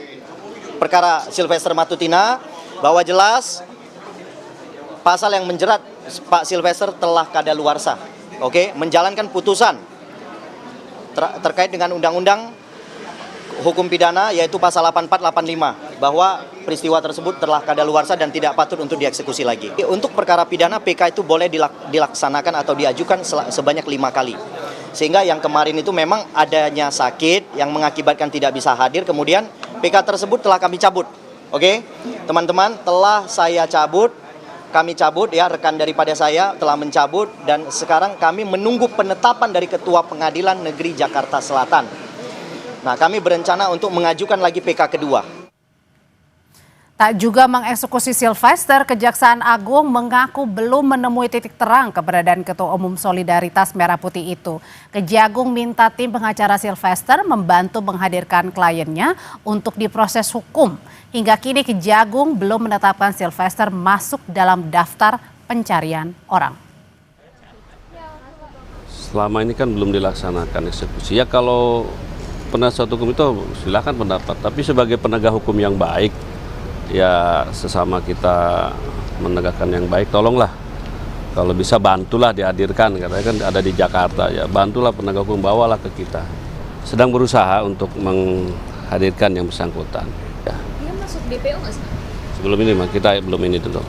perkara Sylvester Matutina, bahwa jelas pasal yang menjerat Pak Sylvester telah kadaluarsa, menjalankan putusan terkait dengan undang-undang hukum pidana yaitu pasal 8485 bahwa peristiwa tersebut telah kadaluarsa dan tidak patut untuk dieksekusi lagi. Untuk perkara pidana PK itu boleh dilaksanakan atau diajukan sebanyak 5 kali. Sehingga yang kemarin itu memang adanya sakit yang mengakibatkan tidak bisa hadir, kemudian PK tersebut telah kami cabut. Teman-teman, telah saya cabut kami cabut ya, rekan daripada saya telah mencabut dan sekarang kami menunggu penetapan dari Ketua Pengadilan Negeri Jakarta Selatan. Nah, kami berencana untuk mengajukan lagi PK kedua. Tak juga mengeksekusi Sylvester, Kejaksaan Agung mengaku belum menemui titik terang keberadaan Ketua Umum Solidaritas Merah Putih itu. Kejagung minta tim pengacara Sylvester membantu menghadirkan kliennya untuk diproses hukum. Hingga kini Kejagung belum menetapkan Sylvester masuk dalam daftar pencarian orang. Selama ini kan belum dilaksanakan eksekusi. Ya kalau penasihat hukum itu silakan pendapat, tapi sebagai penegak hukum yang baik, ya sesama kita menegakkan yang baik, tolonglah kalau bisa bantulah dihadirkan, karena kan ada di Jakarta, ya bantulah penegak hukum, bawalah ke kita. Sedang berusaha untuk menghadirkan yang bersangkutan. Ya. Dia masuk DPO nggak sih? Sebelum ini mah kita belum ini dulu.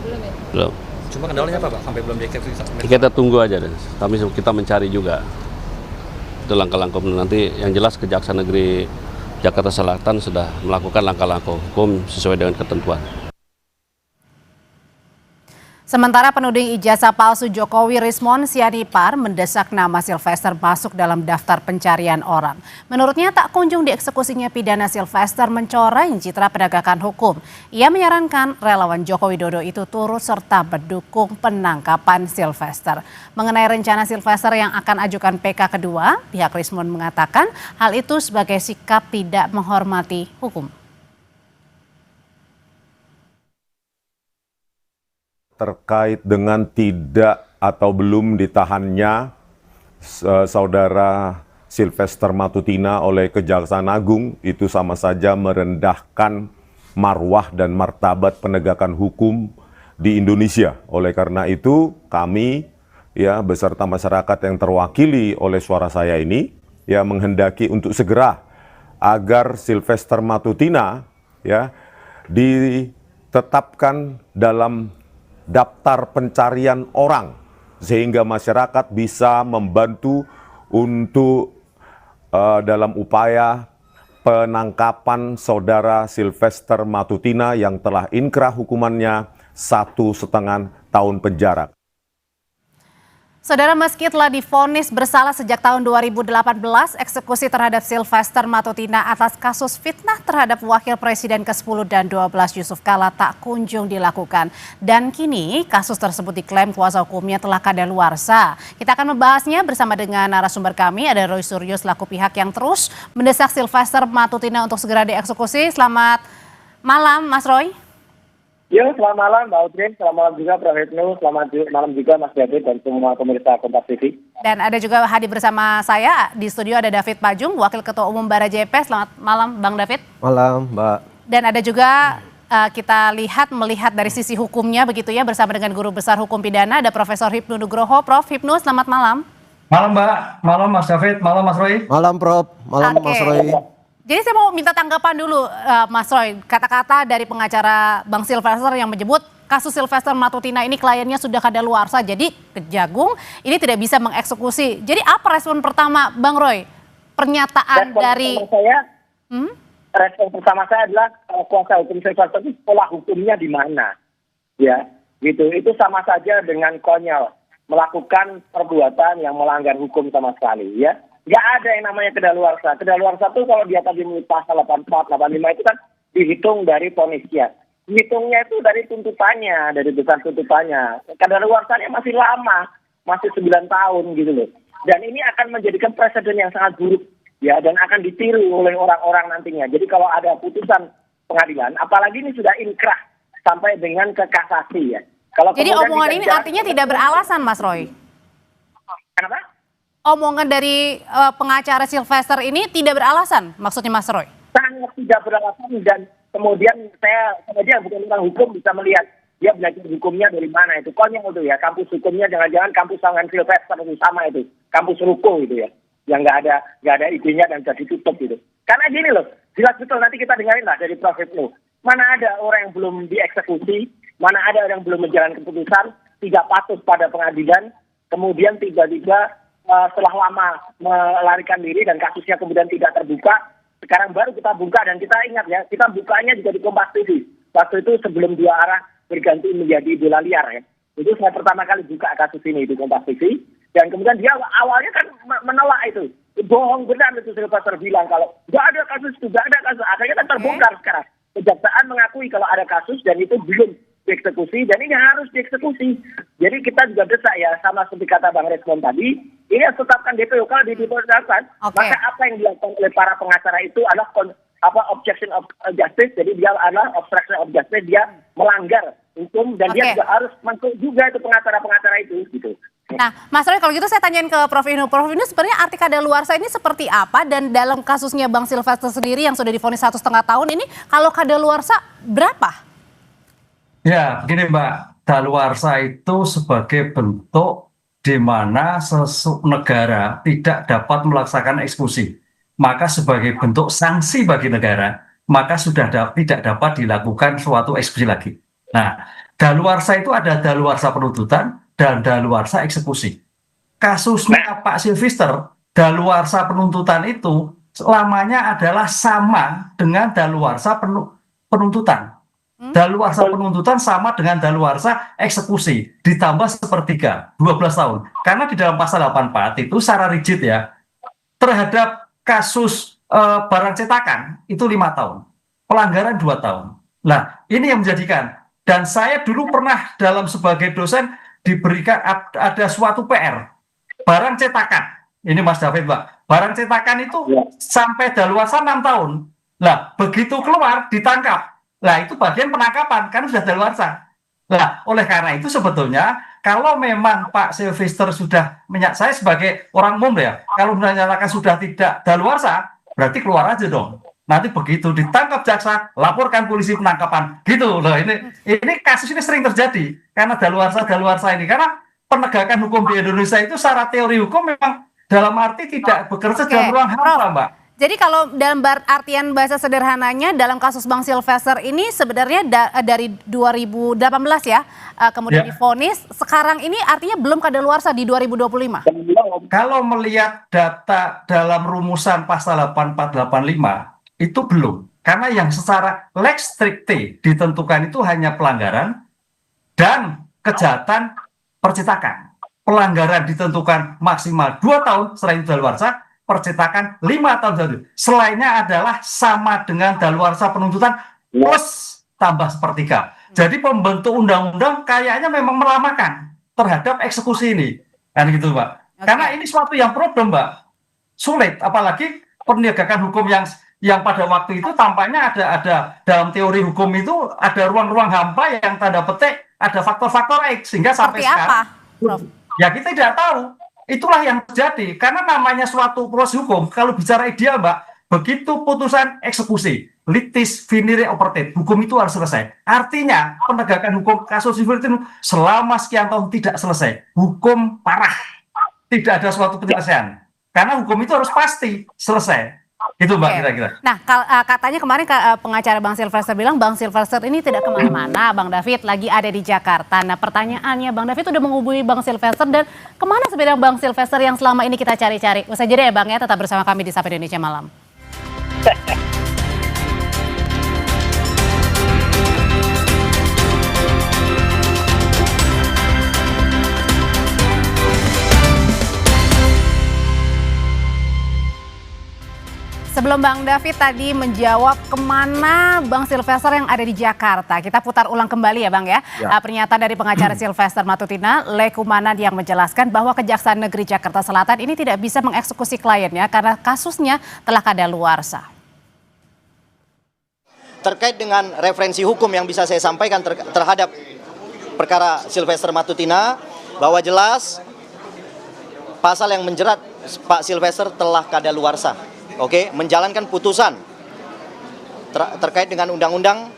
Belum ya? Belum. Cuma kendalanya apa Pak? Sampai belum dieksekusi? Kita tunggu aja deh. Kita mencari juga. Itu langkah-langkah nanti yang jelas Kejaksaan Negeri Jakarta Selatan sudah melakukan langkah-langkah hukum sesuai dengan ketentuan. Sementara penuding ijazah palsu Jokowi Rismon Sianipar mendesak nama Sylvester masuk dalam daftar pencarian orang. Menurutnya tak kunjung dieksekusinya pidana Sylvester mencoreng citra penegakan hukum. Ia menyarankan relawan Joko Widodo itu turut serta mendukung penangkapan Sylvester. Mengenai rencana Sylvester yang akan ajukan PK kedua, pihak Rismon mengatakan hal itu sebagai sikap tidak menghormati hukum. Terkait dengan tidak atau belum ditahannya saudara Sylvester Matutina oleh Kejaksaan Agung, itu sama saja merendahkan marwah dan martabat penegakan hukum di Indonesia. Oleh karena itu kami ya beserta masyarakat yang terwakili oleh suara saya ini ya menghendaki untuk segera agar Sylvester Matutina ya ditetapkan dalam daftar pencarian orang sehingga masyarakat bisa membantu untuk dalam upaya penangkapan saudara Sylvester Matutina yang telah inkrah hukumannya 1,5 tahun penjara. Saudara, meski telah divonis bersalah sejak tahun 2018, eksekusi terhadap Sylvester Matutina atas kasus fitnah terhadap Wakil Presiden ke-10 dan 12 Yusuf Kala tak kunjung dilakukan. Dan kini kasus tersebut diklaim kuasa hukumnya telah kadaluarsa. Kita akan membahasnya bersama dengan narasumber kami, ada Roy Suryo selaku pihak yang terus mendesak Sylvester Matutina untuk segera dieksekusi. Selamat malam, Mas Roy. Ya, selamat malam Mbak Udrin, selamat malam juga Prof. Hipnu, selamat malam juga Mas David dan semua pemirsa Kompas TV. Dan ada juga hadir bersama saya di studio ada David Pajung, Wakil Ketua Umum Bara JP. Selamat malam Bang David. Malam Mbak. Dan ada juga kita melihat dari sisi hukumnya begitu ya, bersama dengan Guru Besar Hukum Pidana ada Profesor Hipnu Nugroho. Prof. Hipnu, selamat malam. Malam Mbak, malam Mas David, malam Mas Roy. Malam Prof, malam Mas Roy. Jadi saya mau minta tanggapan dulu Mas Roy, kata-kata dari pengacara Bang Sylvester yang menyebut kasus Sylvester Matutina ini kliennya sudah kadaluarsa, jadi Kejagung ini tidak bisa mengeksekusi. Jadi apa respon pertama Bang Roy? Pernyataan dari respon pertama saya adalah kuasa hukum Sylvester itu sekolah hukumnya di mana? Ya, gitu. Itu sama saja dengan konyol melakukan perbuatan yang melanggar hukum sama sekali, ya. Nggak ada yang namanya kedaluarsa. Kedaluarsa itu kalau dia tadi menurut pasal 84, 85 itu kan dihitung dari vonisnya. Hitungnya itu dari tuntutannya, dari besar tuntutannya. Kedaluarsanya masih lama, masih 9 tahun gitu loh. Dan ini akan menjadikan presiden yang sangat buruk ya, dan akan ditiru oleh orang-orang nantinya. Jadi kalau ada putusan pengadilan, apalagi ini sudah inkrah sampai dengan ke kasasi ya. Kalau jadi omongan ini artinya tidak beralasan Mas Roy? Kenapa? Omongan dari pengacara Sylvester ini tidak beralasan, maksudnya Mas Roy? Sangat tidak beralasan, dan kemudian saya saja bukan orang hukum bisa melihat dia belajar hukumnya dari mana itu. Konyol itu ya, kampus hukumnya jangan-jangan kampus Sangan Sylvester itu sama itu, kampus Ruko itu ya, yang nggak ada idenya dan jadi tutup gitu. Karena gini loh, jelas betul nanti kita dengarin lah dari Prof. Hipnu. Mana ada orang yang belum dieksekusi, mana ada orang yang belum menjalankan keputusan, tidak patuh pada pengadilan, kemudian tiba-tiba setelah lama melarikan diri dan kasusnya kemudian tidak terbuka, sekarang baru kita buka. Dan kita ingat ya, kita bukanya juga di Kompas TV. Waktu itu sebelum 2 arah berganti menjadi bola liar ya. Itu saya pertama kali buka kasus ini di Kompas TV, dan kemudian dia awalnya kan menolak itu. Bohong benar itu Sylvester bilang kalau nggak ada kasus itu, nggak ada kasus. Akhirnya kan terbongkar sekarang. Kejaksaan mengakui kalau ada kasus dan itu belum dieksekusi, dan ini harus dieksekusi. Jadi kita juga desak ya, sama seperti kata Bang Respon tadi, ini harus tetapkan DPO. Kalau ditetapkan, maka apa yang dilakukan oleh para pengacara itu adalah objection of justice, jadi dia adalah obstruction of justice, dia melanggar hukum, dan dia juga harus masuk juga itu pengacara-pengacara itu gitu. Nah, Mas Roy, kalau gitu saya tanyain ke Prof. Inu. Prof. Inu, sebenarnya arti kadaluarsa ini seperti apa? Dan dalam kasusnya Bang Sylvester sendiri yang sudah divonis 1,5 tahun ini, kalau kadaluarsa berapa? Ya, begini Mbak, daluarsa itu sebagai bentuk di mana negara tidak dapat melaksanakan eksekusi. Maka sebagai bentuk sanksi bagi negara, maka sudah tidak dapat dilakukan suatu eksekusi lagi. Nah, daluarsa itu ada daluarsa penuntutan dan daluarsa eksekusi. Kasusnya Pak Sylvester, daluarsa penuntutan itu lamanya adalah sama dengan daluarsa penuntutan. Daluarsa penuntutan sama dengan daluarsa eksekusi, ditambah sepertiga, 12 tahun. Karena di dalam pasal 84 itu secara rigid ya, terhadap kasus barang cetakan itu 5 tahun, pelanggaran 2 tahun. Nah, ini yang menjadikan, dan saya dulu pernah dalam sebagai dosen diberikan ada suatu PR, barang cetakan, ini Mas David Mbak, barang cetakan itu sampai daluarsa 6 tahun. Nah, begitu keluar ditangkap. Nah, itu bagian penangkapan, kan sudah daluarsa. Nah, oleh karena itu sebetulnya, kalau memang Pak Sylvester sudah, saya sebagai orang umum ya, kalau menyatakan sudah tidak daluarsa, berarti keluar aja dong. Nanti begitu ditangkap jaksa, laporkan polisi penangkapan. Gitu loh, ini kasus ini sering terjadi, karena daluarsa ini. Karena penegakan hukum di Indonesia itu secara teori hukum memang dalam arti tidak bekerja dalam ruang hampa, Mbak. Jadi kalau dalam artian bahasa sederhananya dalam kasus Bang Sylvester ini sebenarnya dari 2018 ya, kemudian divonis, sekarang ini artinya belum kadaluarsa di 2025. Kalau melihat data dalam rumusan pasal 8485 itu belum, karena yang secara lex stricte ditentukan itu hanya pelanggaran dan kejahatan percetakan. Pelanggaran ditentukan maksimal 2 tahun selain daluarsa, percetakan 5 tahun. Selainnya adalah sama dengan daluarsa penuntutan plus tambah sepertiga. Jadi pembentuk undang-undang kayaknya memang melamakan terhadap eksekusi ini. Kan gitu, Mbak. Karena ini suatu yang problem, Mbak. Sulit, apalagi penegakan hukum yang pada waktu itu tampaknya ada dalam teori hukum itu ada ruang-ruang hampa yang tanda petik ada faktor-faktor X, sehingga sampai sekarang ya kita tidak tahu. Itulah yang terjadi, karena namanya suatu proses hukum, kalau bicara ideal Mbak, begitu putusan eksekusi, litis finire operatif, hukum itu harus selesai. Artinya penegakan hukum kasus sipil itu selama sekian tahun tidak selesai, hukum parah, tidak ada suatu penyelesaian. Karena hukum itu harus pasti selesai. Itu Mbak kira-kira. Nah, katanya kemarin pengacara Bang Sylvester bilang Bang Sylvester ini tidak kemana-mana, Bang David lagi ada di Jakarta. Nah, pertanyaannya Bang David udah menghubungi Bang Sylvester, dan kemana sebenarnya Bang Sylvester yang selama ini kita cari-cari? Usai jeda ya Bang ya, tetap bersama kami di Sapa Indonesia Malam. Sebelum Bang David tadi menjawab kemana Bang Sylvester yang ada di Jakarta, kita putar ulang kembali ya Bang ya. Pernyataan dari pengacara Sylvester Matutina, Lekumanan, yang menjelaskan bahwa Kejaksaan Negeri Jakarta Selatan ini tidak bisa mengeksekusi kliennya karena kasusnya telah kadaluarsa. Terkait dengan referensi hukum yang bisa saya sampaikan terhadap perkara Sylvester Matutina, bahwa jelas pasal yang menjerat Pak Sylvester telah kadaluarsa. Oke, menjalankan putusan terkait dengan undang-undang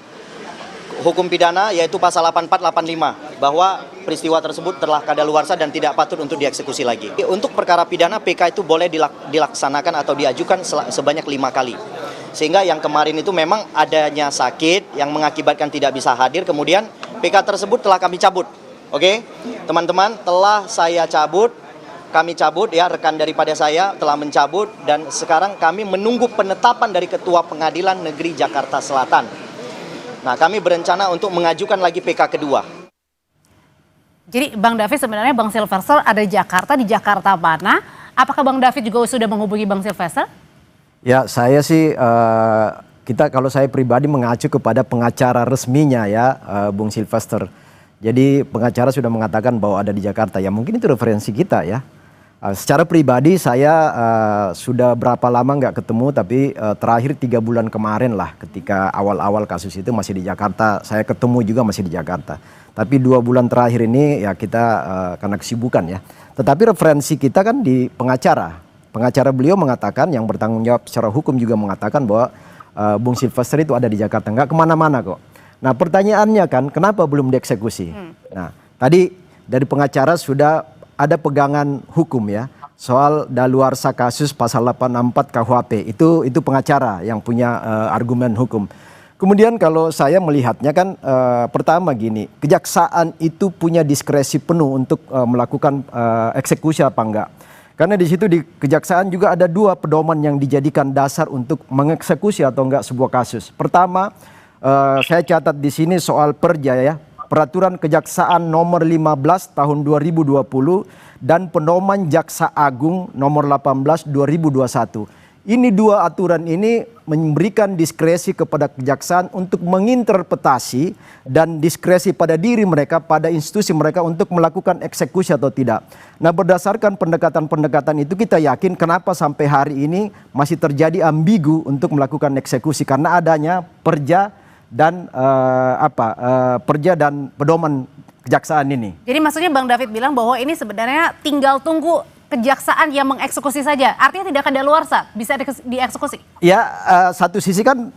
hukum pidana yaitu pasal 8485 bahwa peristiwa tersebut telah kadaluarsa dan tidak patut untuk dieksekusi lagi. Untuk perkara pidana PK itu boleh dilaksanakan atau diajukan sebanyak 5 kali. Sehingga yang kemarin itu memang adanya sakit yang mengakibatkan tidak bisa hadir, kemudian PK tersebut telah kami cabut. Oke, teman-teman, telah saya cabut. Kami cabut ya, rekan daripada saya telah mencabut, dan sekarang kami menunggu penetapan dari Ketua Pengadilan Negeri Jakarta Selatan. Nah, kami berencana untuk mengajukan lagi PK kedua. Jadi Bang David sebenarnya Bang Sylvester ada di Jakarta mana? Apakah Bang David juga sudah menghubungi Bang Sylvester? Ya, saya sih kalau saya pribadi mengacu kepada pengacara resminya ya, Bung Sylvester. Jadi pengacara sudah mengatakan bahwa ada di Jakarta. Ya mungkin itu referensi kita ya. Secara pribadi saya sudah berapa lama nggak ketemu, tapi terakhir 3 bulan kemarin lah, ketika awal-awal kasus itu masih di Jakarta. Saya ketemu juga masih di Jakarta. Tapi 2 bulan terakhir ini ya kita karena kesibukan ya. Tetapi referensi kita kan di pengacara. Pengacara beliau mengatakan, yang bertanggung jawab secara hukum juga mengatakan bahwa Bung Sylvester itu ada di Jakarta, nggak kemana-mana kok. Nah pertanyaannya kan, kenapa belum dieksekusi? Nah tadi dari pengacara sudah ada pegangan hukum ya soal daluarsa kasus pasal 84 KUHP, itu pengacara yang punya argumen hukum. Kemudian kalau saya melihatnya kan pertama gini, kejaksaan itu punya diskresi penuh untuk melakukan eksekusi apa enggak. Karena di situ di kejaksaan juga ada 2 pedoman yang dijadikan dasar untuk mengeksekusi atau enggak sebuah kasus. Pertama, saya catat di sini soal perja ya, Peraturan Kejaksaan nomor 15 tahun 2020 dan Pedoman Jaksa Agung nomor 18 2021. Ini 2 aturan ini memberikan diskresi kepada kejaksaan untuk menginterpretasi dan diskresi pada diri mereka, pada institusi mereka untuk melakukan eksekusi atau tidak. Nah berdasarkan pendekatan-pendekatan itu kita yakin kenapa sampai hari ini masih terjadi ambigu untuk melakukan eksekusi, karena adanya perja dan perja dan pedoman kejaksaan ini. Jadi maksudnya Bang David bilang bahwa ini sebenarnya tinggal tunggu kejaksaan yang mengeksekusi saja. Artinya tidak kadaluarsa, bisa dieksekusi. Ya, satu sisi kan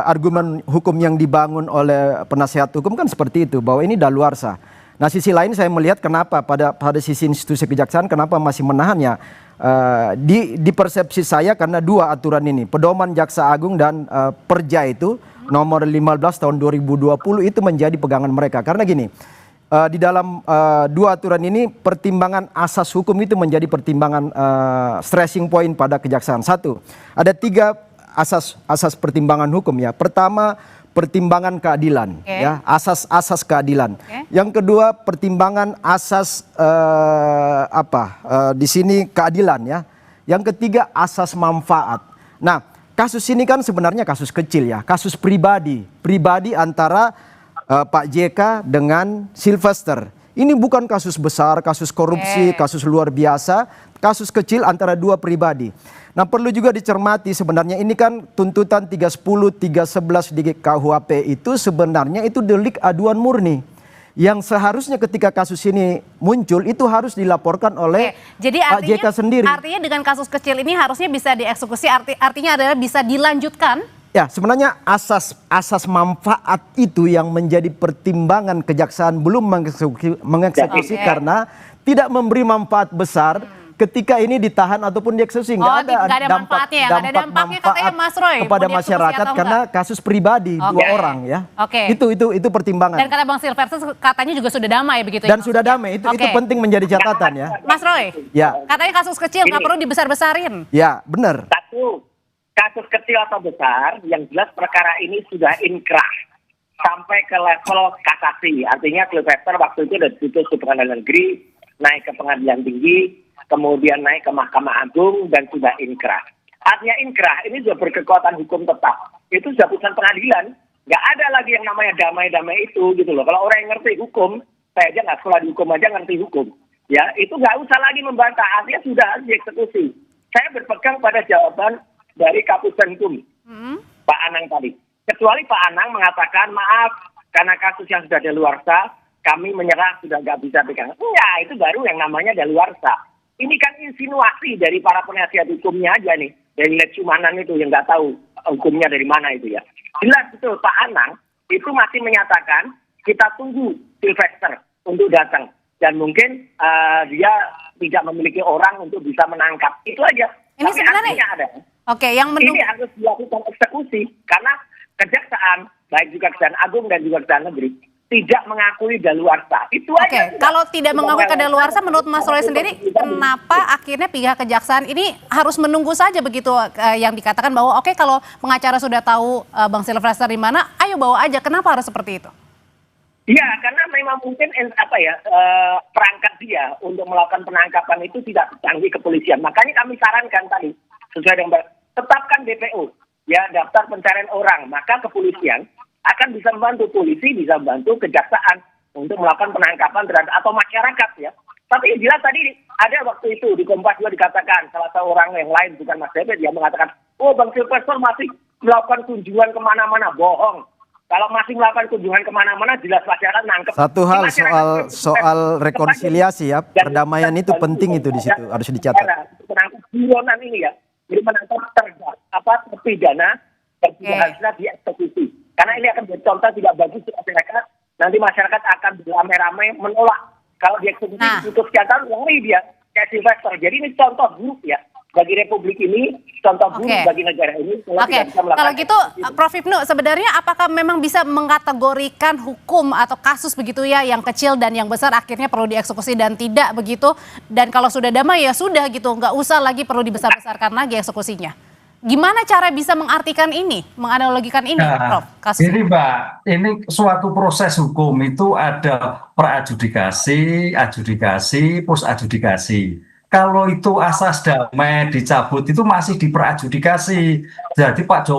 argumen hukum yang dibangun oleh penasihat hukum kan seperti itu, bahwa ini daluarsa. Nah, sisi lain saya melihat kenapa pada sisi institusi kejaksaan kenapa masih menahannya. Di persepsi saya karena 2 aturan ini, Pedoman Jaksa Agung dan perja itu nomor 15 tahun 2020 itu menjadi pegangan mereka. Karena gini, di dalam 2 aturan ini pertimbangan asas hukum itu menjadi pertimbangan stressing point pada kejaksaan. 1, ada 3 asas pertimbangan hukum ya. Pertama, pertimbangan keadilan ya, asas keadilan. Yang kedua, pertimbangan asas di sini keadilan ya. Yang ketiga, asas manfaat. Nah, kasus ini kan sebenarnya kasus kecil ya, kasus pribadi antara Pak JK dengan Sylvester. Ini bukan kasus besar, kasus korupsi, kasus luar biasa, kasus kecil antara 2 pribadi. Nah perlu juga dicermati sebenarnya ini kan tuntutan 310, 311 di KUHP itu sebenarnya itu delik aduan murni. Yang seharusnya ketika kasus ini muncul itu harus dilaporkan oleh Pak JK sendiri. Artinya dengan kasus kecil ini harusnya bisa dieksekusi, artinya adalah bisa dilanjutkan. Ya sebenarnya asas manfaat itu yang menjadi pertimbangan kejaksaan belum mengeksekusi karena tidak memberi manfaat besar ketika ini ditahan ataupun dieksekusi. Nggak ada manfaatnya ya, nggak ada dampaknya katanya Mas Roy kepada masyarakat karena kasus pribadi 2 orang ya. Itu pertimbangan. Dan kata Bang Sylvester katanya juga sudah damai begitu. Dan sudah damai, itu penting menjadi catatan ya. Mas Roy, katanya kasus kecil nggak perlu dibesar-besarin. Ya benar. Kasus kecil atau besar, yang jelas perkara ini sudah inkrah sampai ke level kasasi. Artinya Sylvester waktu itu sudah diputus ke pengadilan negeri, naik ke pengadilan tinggi, kemudian naik ke Mahkamah Agung dan sudah inkrah. Artinya inkrah ini sudah berkekuatan hukum tetap. Itu sudah putusan pengadilan. Nggak ada lagi yang namanya damai-damai itu gitu loh. Kalau orang yang ngerti hukum, saya aja nggak sekolah di hukum aja ngerti hukum. Ya itu nggak usah lagi membantah. Artinya sudah harus dieksekusi. Saya berpegang pada jawaban dari Kapuspen Hukum, Pak Anang tadi. Kecuali Pak Anang mengatakan maaf karena kasus yang sudah daluarsa, kami menyerah sudah nggak bisa pegang. Enggak, itu baru yang namanya daluarsa. Ini kan insinuasi dari para penasihat hukumnya aja nih, dari Lecumanan itu yang nggak tahu hukumnya dari mana itu ya. Jelas betul Pak Anang itu masih menyatakan kita tunggu Sylvester untuk datang dan mungkin dia tidak memiliki orang untuk bisa menangkap. Itu aja. Ini tapi sebenarnya ada. Ini harus dilakukan eksekusi karena kejaksaan, baik juga Kejaksaan Agung dan juga Kejaksaan Negeri, tidak mengakui daluarsa. Itu aja. Oke, kalau tidak mengakui kadaluarsa, menurut Mas Roy sendiri, kenapa akhirnya pihak kejaksaan ini harus menunggu saja begitu yang dikatakan bahwa oke, kalau pengacara sudah tahu Bang Silvester di mana, ayo bawa aja. Kenapa harus seperti itu? Iya, karena memang mungkin perangkat dia untuk melakukan penangkapan itu tidak canggih kepolisian. Makanya kami sarankan tadi, sesuai dengan tetapkan DPO, ya daftar pencarian orang, maka kepolisian akan bisa membantu, polisi bisa membantu kejaksaan untuk melakukan penangkapan terhadap atau masyarakat ya. Tapi jelas tadi ada waktu itu di Kompas juga dikatakan salah satu orang yang lain bukan Mas David yang mengatakan, oh Bang Silvester masih melakukan kunjungan kemana-mana, bohong. Kalau masih melakukan kunjungan kemana-mana jelas masyarakat nangkep. Satu hal soal rekonsiliasi ya, perdamaian itu penting itu di situ harus dicatat. Menangkap buronan ini ya, jadi menangkap terpidana dan tidak harusnya dieksekusi. Karena ini akan menjadi contoh tidak bagus untuk masyarakat. Nanti masyarakat akan beramai-ramai menolak. Kalau dieksekusi ditutup sekian ngeri dia kayak Silvester. Jadi ini contoh buruk ya bagi Republik ini, contoh buruk bagi negara ini. Kalau gitu Prof. Ibnu, sebenarnya apakah memang bisa mengkategorikan hukum atau kasus begitu ya, yang kecil dan yang besar akhirnya perlu dieksekusi dan tidak begitu? Dan kalau sudah damai ya sudah gitu, nggak usah lagi perlu dibesar-besarkan lagi eksekusinya. Gimana cara bisa mengartikan ini, menganalogikan ini, Prof? Ini Mbak, ini suatu proses hukum itu ada adjudikasi, post adjudikasi. Kalau itu asas damai dicabut itu masih diperadjudikasi. Jadi Pak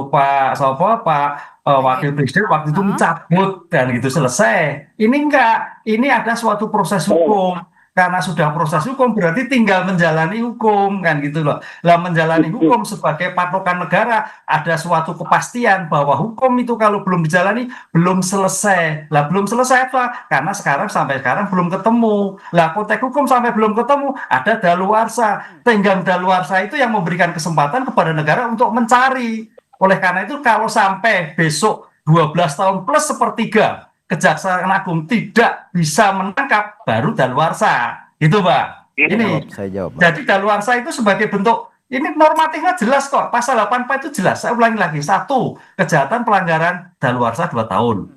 Wakil Presiden waktu itu mencabut dan gitu selesai. Ini enggak, ini ada suatu proses hukum. Karena sudah proses hukum berarti tinggal menjalani hukum kan gitu loh. Lah menjalani hukum sebagai patokan negara ada suatu kepastian bahwa hukum itu kalau belum dijalani belum selesai. Lah belum selesai apa? Karena sampai sekarang belum ketemu. Lah konteks hukum sampai belum ketemu ada daluarsa. Tenggang daluarsa itu yang memberikan kesempatan kepada negara untuk mencari. Oleh karena itu kalau sampai besok 12 tahun plus sepertiga Kejaksaan Agung tidak bisa menangkap, baru daluarsa. Itu Pak. Ini. Saya jawab, Pak. Jadi daluarsa itu sebagai bentuk, ini normatifnya jelas kok. Pasal 84 itu jelas. Saya ulangi lagi. 1. Kejahatan pelanggaran daluarsa 2 tahun.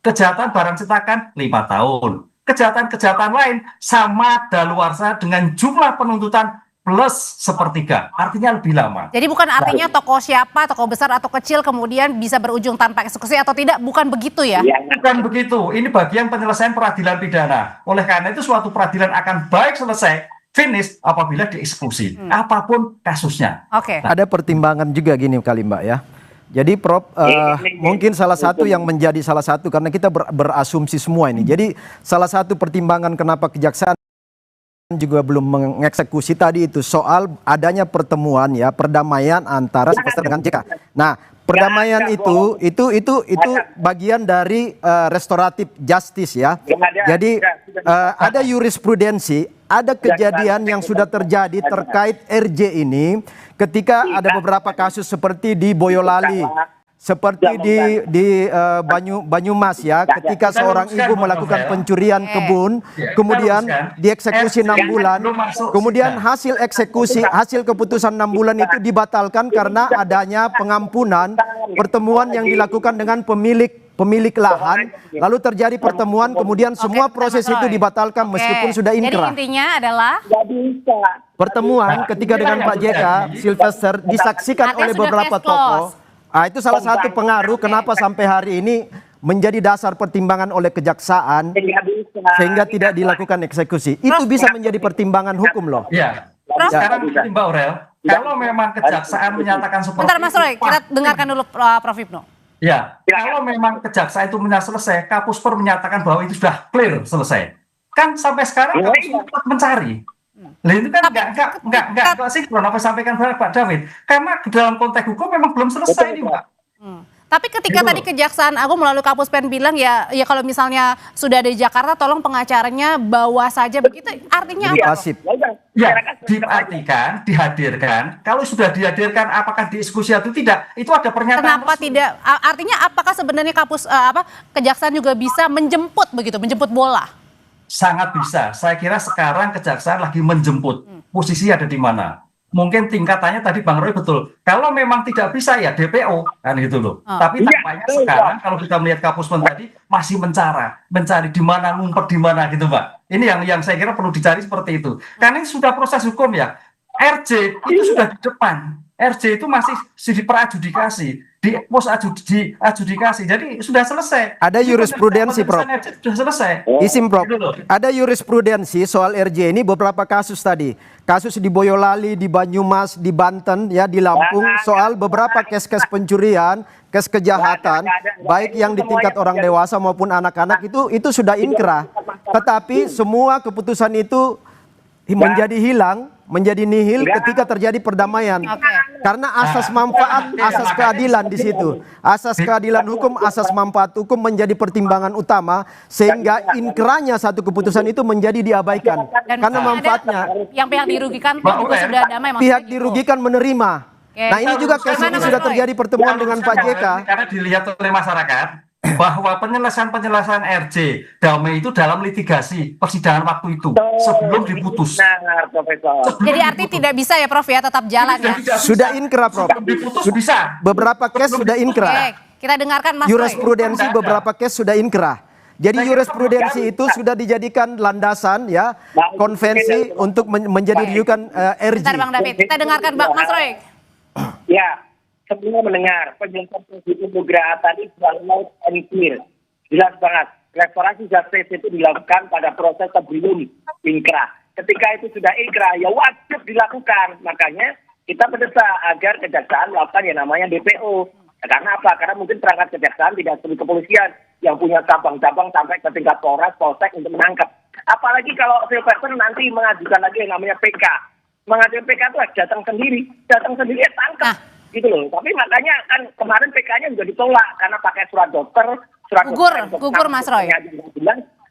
Kejahatan barang cetakan 5 tahun. Kejahatan-kejahatan lain sama daluarsa dengan jumlah penuntutan plus sepertiga, artinya lebih lama. Jadi bukan artinya tokoh siapa, tokoh besar atau kecil kemudian bisa berujung tanpa eksekusi atau tidak, bukan begitu ya? Bukan begitu, ini bagian penyelesaian peradilan pidana. Oleh karena itu suatu peradilan akan baik selesai, finish apabila dieksekusi, apapun kasusnya. Ada pertimbangan juga gini kali Mbak ya. Jadi Prof, mungkin salah satu yang menjadi salah satu, karena kita berasumsi semua ini. Jadi salah satu pertimbangan kenapa kejaksaan juga belum mengeksekusi tadi itu soal adanya pertemuan ya, perdamaian antara Silvester dengan JK. Nah, perdamaian itu bagian dari restoratif justice ya. Jadi ada jurisprudensi, ada kejadian yang sudah terjadi terkait RJ ini ketika ada beberapa kasus seperti di Boyolali, seperti di Banyumas ya, ketika seorang ibu melakukan pencurian kebun, kemudian dieksekusi 6 bulan, kemudian hasil keputusan 6 bulan itu dibatalkan karena adanya pengampunan pertemuan yang dilakukan dengan pemilik lahan, lalu terjadi pertemuan, kemudian semua proses itu dibatalkan meskipun sudah inkrah. Jadi intinya adalah pertemuan ketika dengan Pak JK Silvester disaksikan oleh beberapa tokoh. Itu salah satu pengaruh kenapa sampai hari ini menjadi dasar pertimbangan oleh kejaksaan sehingga tidak dilakukan eksekusi. Itu bisa menjadi pertimbangan hukum loh. Iya. Sekarang Mbak Aurel, kalau memang kejaksaan menyatakan seperti Bentar Mas Roy, kita dengarkan dulu Prof. Ibnu. Ya, kalau memang kejaksaan itu selesai, Kapusper menyatakan bahwa itu sudah clear selesai. Kan sampai sekarang Kapusper tetap mencari. Nah itu kan enggak sih apa sampaikan Pak David, karena dalam konteks hukum memang belum selesai ini Pak. Tapi ketika tadi Kejaksaan Agung melalui Kapuspen bilang ya kalau misalnya sudah ada di Jakarta tolong pengacaranya bawa saja begitu, artinya apa? Ya, diartikan, dihadirkan. Kalau sudah dihadirkan apakah dieksekusi atau tidak, itu ada pernyataan. Kenapa tidak? Artinya apakah sebenarnya Kejaksaan juga bisa menjemput begitu, menjemput bola? Sangat bisa. Saya kira sekarang Kejaksaan lagi menjemput. Posisi ada di mana? mungkin tingkatannya tadi Bang Roy betul. Kalau memang tidak bisa ya DPO kan gitu loh. Tapi tampaknya sekarang kalau kita melihat Kapuspen tadi masih mencari di mana, ngumpet di mana gitu Mbak. Ini yang saya kira perlu dicari seperti itu. Karena ini sudah proses hukum ya. RJ itu sudah di depan. RJ itu masih di peradjudikasi, di pos adjudikasi. Jadi sudah selesai. Ada jurisprudensi, Prof. Sudah selesai. Isim, Prof. Gitu loh. Ada jurisprudensi soal RJ ini beberapa kasus tadi. Kasus di Boyolali, di Banyumas, di Banten, ya di Lampung, soal beberapa kes-kes pencurian, kes kejahatan, baik yang di tingkat orang dewasa maupun anak-anak itu sudah inkrah. Tetapi semua keputusan itu menjadi hilang, menjadi nihil ketika terjadi perdamaian. Karena asas manfaat, asas keadilan di situ. Asas keadilan hukum, asas manfaat hukum menjadi pertimbangan utama sehingga inkrahnya satu keputusan itu menjadi diabaikan. Karena manfaatnya yang pihak dirugikan pun juga sudah damai. pihak dirugikan menerima. Nah, ini juga kasus ini sudah terjadi pertemuan dengan Pak JK. Karena dilihat oleh masyarakat bahwa penyelesaian RJ damai itu dalam litigasi persidangan waktu itu sebelum diputus. Jadi arti tidak bisa ya Prof ya, tetap jalan ya. Sudah inkrah, Prof. Diputus bisa. Beberapa kes sudah inkrah. Oke, kita dengarkan Mas Roy. Jurisprudensi beberapa kes sudah inkrah. Jadi jurisprudensi itu sudah dijadikan landasan ya konvensi untuk menjadi rujukan RJ. Bentar Bang David, kita dengarkan Bang Mas Roy. Ya, semua mendengar penjelasan Presiden Nugraha tadi selalu loud and clear. Jelas banget. Restorasi justice itu dilakukan pada proses sebelum inkrah. Ketika itu sudah inkrah, ya wajib dilakukan. Makanya kita mendesak agar kejaksaan melakukan yang namanya DPO. Karena apa? Karena mungkin perangkat kejaksaan tidak seperti kepolisian yang punya cabang-cabang sampai ke tingkat Polres, Polsek untuk menangkap. Apalagi kalau Silvester nanti mengajukan lagi yang namanya PK. Mengajukan PK itu datang sendiri ya tangkap. Gitu loh. Tapi makanya kan kemarin PK-nya juga ditolak karena pakai surat dokter, gugur Mas Roy.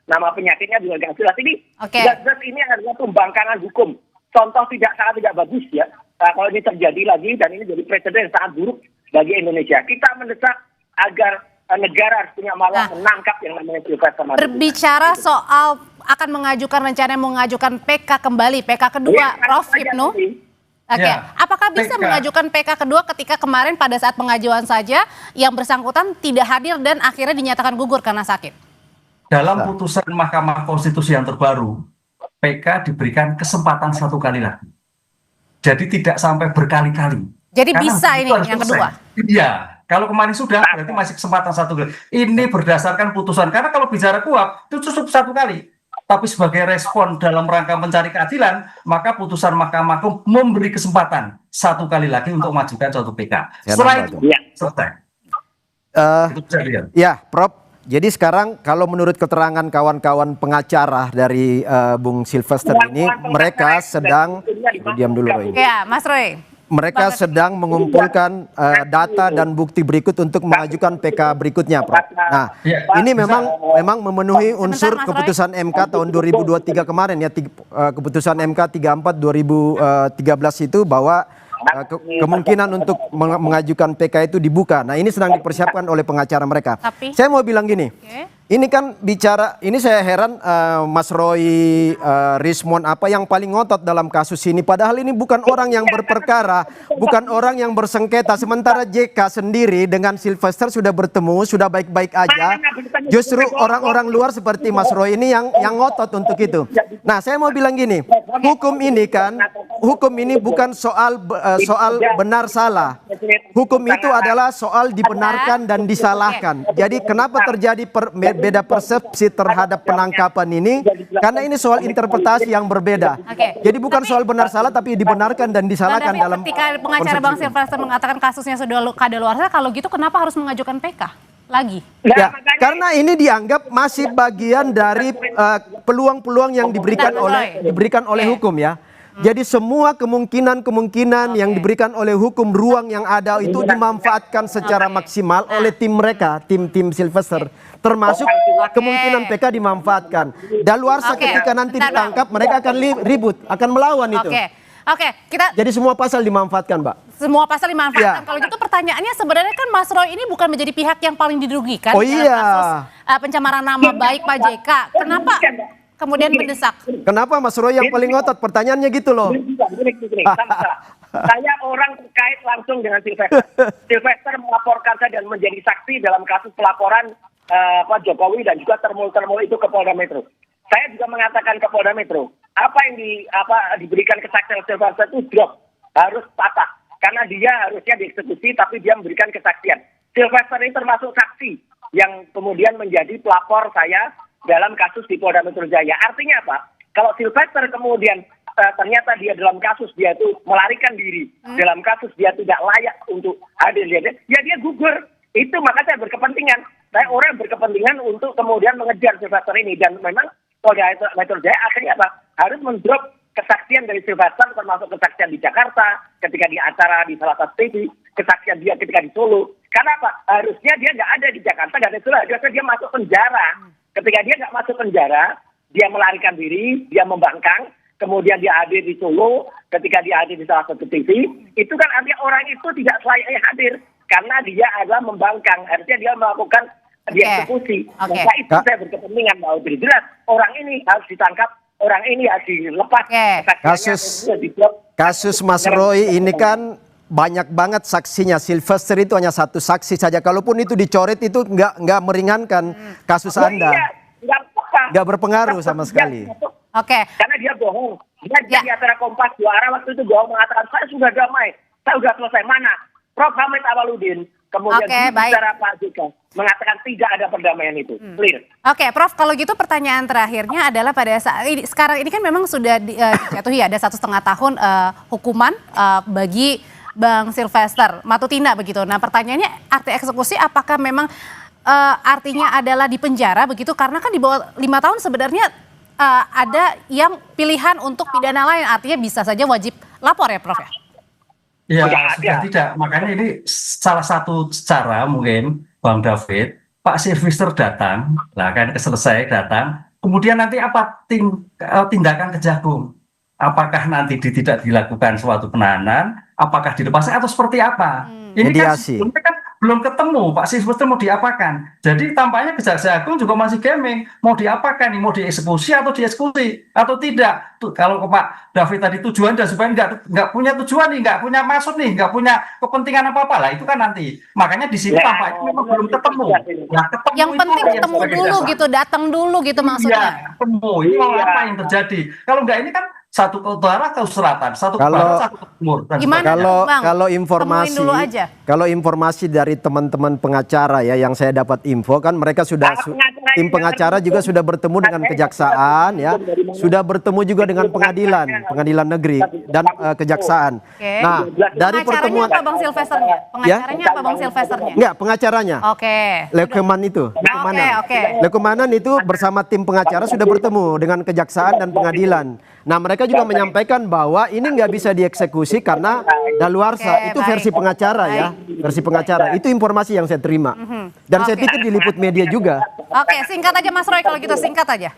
Nama penyakitnya juga nggak jelas. Ini jelas ini adalah pembangkangan hukum. Contoh sangat tidak bagus ya. Nah, kalau ini terjadi lagi dan ini jadi presiden sangat buruk bagi Indonesia. Kita mendesak agar negara harus punya malah menangkap yang namanya Silvester Matutina. Berbicara soal akan mengajukan PK kembali, PK kedua, Prof Hipnu. Oke, apakah bisa mengajukan PK kedua ketika kemarin pada saat pengajuan saja yang bersangkutan tidak hadir dan akhirnya dinyatakan gugur karena sakit? Dalam putusan Mahkamah Konstitusi yang terbaru, PK diberikan kesempatan 1 kali lagi. Jadi tidak sampai berkali-kali. Jadi bisa ini yang kedua? Iya, kalau kemarin sudah berarti masih kesempatan 1 kali. Ini berdasarkan putusan, karena kalau bicara kuap itu cukup 1 kali. Tapi sebagai respon dalam rangka mencari keadilan, maka putusan Mahkamah Agung memberi kesempatan 1 kali lagi untuk mengajukan suatu PK. Setelah itu, selesai. Ya, Prof. Jadi sekarang kalau menurut keterangan kawan-kawan pengacara dari Bung Silvester ini, mereka sedang diam dulu Roy. Ya, Mas Roy. Mereka sedang mengumpulkan data dan bukti berikut untuk mengajukan PK berikutnya, Prof. Nah, ini memang memenuhi unsur keputusan MK tahun 2023 kemarin ya, keputusan MK 34 2013 itu bahwa kemungkinan untuk mengajukan PK itu dibuka. Nah, ini sedang dipersiapkan oleh pengacara mereka. Saya mau bilang gini. Ini kan bicara, ini saya heran Mas Roy, Rismon apa yang paling ngotot dalam kasus ini. Padahal ini bukan orang yang berperkara, bukan orang yang bersengketa. Sementara JK sendiri dengan Silvester sudah bertemu, sudah baik-baik aja. Justru orang-orang luar seperti Mas Roy ini yang ngotot untuk itu. Nah, saya mau bilang gini, hukum ini bukan soal benar salah. Hukum itu adalah soal dibenarkan dan disalahkan. Jadi kenapa terjadi beda persepsi terhadap penangkapan ini? Karena ini soal interpretasi yang berbeda. Jadi bukan soal benar salah tapi dibenarkan dan disalahkan dalam ketika pengacara Bang Silvester mengatakan kasusnya sudah kadaluarsa, kalau gitu kenapa harus mengajukan PK lagi? Ya, karena ini dianggap masih bagian dari peluang-peluang yang diberikan oleh hukum ya. Jadi semua kemungkinan yang diberikan oleh hukum, ruang yang ada itu dimanfaatkan secara maksimal oleh tim mereka, tim Silvester. Termasuk kemungkinan PK dimanfaatkan. Daluarsa ketika nanti ditangkap, mereka akan ribut, akan melawan itu. Jadi semua pasal dimanfaatkan, Mbak. Semua pasal dimanfaatkan. Kalau gitu pertanyaannya sebenarnya kan Mas Roy ini bukan menjadi pihak yang paling dirugikan dalam kasus pencemaran nama baik Pak JK. Kenapa kemudian mendesak? Kenapa Mas Roy yang paling ngotot? Pertanyaannya gitu loh. Saya orang terkait langsung dengan Sylvester. Sylvester melaporkan saya dan menjadi saksi dalam kasus pelaporan Pak Jokowi dan juga termul itu ke Polda Metro. Saya juga mengatakan ke Polda Metro, apa yang diberikan kesaksian Sylvester itu drop, harus patah. Karena dia harusnya dieksekusi, tapi dia memberikan kesaksian. Sylvester ini termasuk saksi yang kemudian menjadi pelapor saya dalam kasus di Polda Metro Jaya. Artinya apa? Kalau Sylvester kemudian ternyata dia dalam kasus dia itu melarikan diri, dalam kasus dia tidak layak untuk hadir, ya dia gugur. Itu maka saya berkepentingan. Saya orang berkepentingan untuk kemudian mengejar Sylvester ini. Dan memang Polda Metro Jaya akhirnya apa? Harus mendrop kesaksian dari Sylvester, termasuk kesaksian di Jakarta, ketika di acara di salah satu TV, kesaksian dia ketika di Solo. Karena apa? Harusnya dia nggak ada di Jakarta, dan itu harusnya dia masuk penjara. Ketika dia nggak masuk penjara, dia melarikan diri, dia membangkang, kemudian dia hadir di Solo, ketika dia hadir di salah satu TV, itu kan artinya orang itu tidak selayaknya hadir, karena dia adalah membangkang. Harusnya dia melakukan dieksekusi. Maka itu saya berkepentingan bahwa jelas orang ini harus ditangkap, orang ini harus dilepas. Kasus Mas Roy ini kan banyak banget saksinya. Sylvester itu hanya satu saksi saja. Kalaupun itu dicoret itu nggak meringankan kasus Anda. Nggak berpengaruh sama sekali. Karena dia bohong. Dia di acara Kompas Juara waktu itu bohong, mengatakan saya sudah damai, saya sudah selesai. Mana? Prof. Hamid Awaludin kemudian bicara Pak JK mengatakan tidak ada perdamaian itu. Clear. Oke, Prof, kalau gitu pertanyaan terakhirnya adalah pada saat ini, sekarang ini kan memang sudah dijatuhi ada 1,5 tahun hukuman bagi Bang Sylvester Matutina begitu. Nah, pertanyaannya arti eksekusi apakah memang artinya adalah di penjara begitu? Karena kan di bawah 5 tahun sebenarnya ada yang pilihan untuk pidana lain, artinya bisa saja wajib lapor ya, Prof ya? Ya, sudah tidak. Makanya ini salah satu cara mungkin Bang David, Pak Sylvester datang, lah kan selesai datang, kemudian nanti apa tindakan Kejagung? Apakah nanti tidak dilakukan suatu penahanan, apakah dilepaskan atau seperti apa? Ini mediasi. Kan belum ketemu Pak Sylvester mau diapakan. Jadi tampaknya Kejaksaan Agung juga masih gaming, mau diapakan nih, mau dieksekusi atau dieksekusi atau tidak. Tuh, kalau ke Pak David tadi tujuan dan supaya nggak punya tujuan nih, nggak punya maksud nih, nggak punya kepentingan apa-apa lah, itu kan nanti. Makanya di sini tampaknya memang belum ketemu. Nah, ketemu yang penting ketemu dulu gitu, datang dulu gitu maksudnya. Iya, ketemu. Ini apa yang terjadi? Kalau nggak ini kan satu ke utara, ke selatan, satu ke barat, satu ke timur. Gimana kalau informasi dari teman-teman pengacara ya, yang saya dapat info kan mereka sudah tim pengacara juga sudah bertemu dengan kejaksaan ya, sudah bertemu juga dengan pengadilan negeri dan kejaksaan. Nah, dari pertemuan apa Bang Sylvesternya? Pengacaranya apa Bang Sylvesternya? Enggak, pengacaranya. Leukemanan itu. Leukemanan itu bersama tim pengacara sudah bertemu dengan kejaksaan dan pengadilan. Nah, mereka juga menyampaikan bahwa ini nggak bisa dieksekusi karena daluarsa. Itu versi pengacara ya, versi pengacara. Itu informasi yang saya terima. Dan saya pikir diliput media juga. Oke, singkat aja Mas Roy kalau gitu, singkat aja.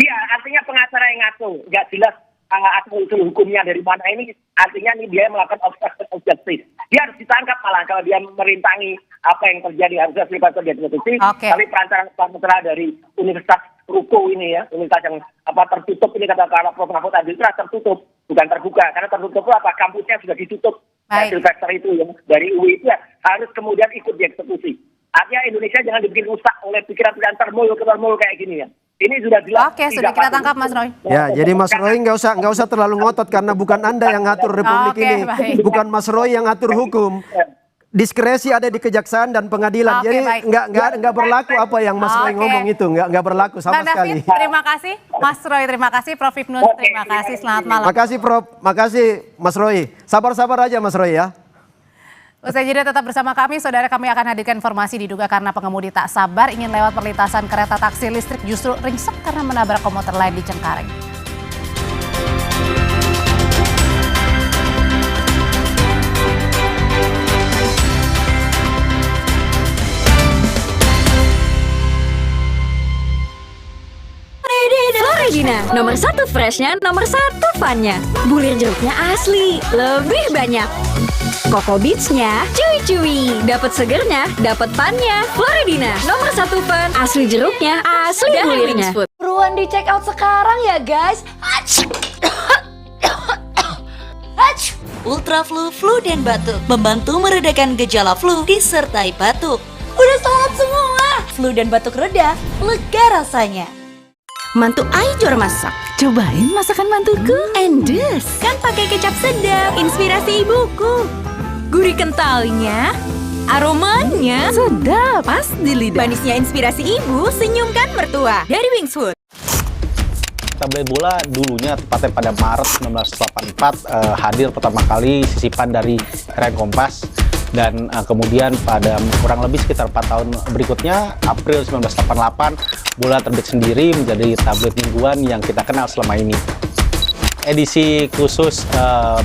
Iya, artinya pengacara yang ngaco, nggak jelas asal usul hukumnya dari mana ini. Artinya ini dia melakukan obstruction of justice. Dia harus ditangkap malah kalau dia merintangi apa yang terjadi, harusnya Sylvester dieksekusi. Tapi pengacara dari Universitas Ruko ini ya, universitas yang tertutup ini kata Prof. Mahfud tadi, itu tertutup, bukan terbuka. Karena tertutup itu kampusnya sudah ditutup. Sylvester itu ya, dari UI itu ya, harus kemudian ikut dieksekusi. Artinya Indonesia jangan dibikin rusak oleh pikiran-pikiran termul kayak gini ya. Ini sudah jelas. Oke, sudah kita tangkap Mas Roy. Ya, jadi Mas Roy nggak usah terlalu ngotot karena bukan Anda yang ngatur Republik ini, bukan Mas Roy yang ngatur hukum. Diskresi ada di kejaksaan dan pengadilan. Jadi nggak berlaku apa yang Mas Roy ngomong itu, nggak berlaku sama sekali. Terima kasih Mas Roy, terima kasih Prof. Hipnus, terima kasih, selamat malam. Makasih Prof, makasih Mas Roy. Sabar-sabar aja Mas Roy ya. Usai jeda tetap bersama kami, saudara, kami akan hadirkan informasi diduga karena pengemudi tak sabar ingin lewat perlintasan kereta taksi listrik justru ringsek karena menabrak komuter lain di Cengkareng. Floridina, nomor 1 freshnya, nomor 1 funnya. Bulir jeruknya asli, lebih banyak. Coco Beats-nya cuy-cuy, dapat segernya, dapat funnya. Floridina, nomor 1 fun, asli jeruknya, asli bulirnya. Buruan di check out sekarang ya guys. Ultraflu flu dan batuk membantu meredakan gejala flu disertai batuk. Udah sholat semua. Flu dan batuk reda, lega rasanya. Mantu Aijor masak. Cobain masakan mantuku. Endes. Kan pakai kecap sedap, inspirasi ibuku. Gurih kentalnya, aromanya Sedap. Pas di lidah. manisnya inspirasi ibu, senyumkan mertua dari Wingswood. Tabloid bola dulunya tepatnya pada Maret 1984 hadir pertama kali sisipan dari Harian Kompas, dan kemudian pada kurang lebih sekitar 4 tahun berikutnya, April 1988, bola terbit sendiri menjadi tabloid mingguan yang kita kenal selama ini. Edisi khusus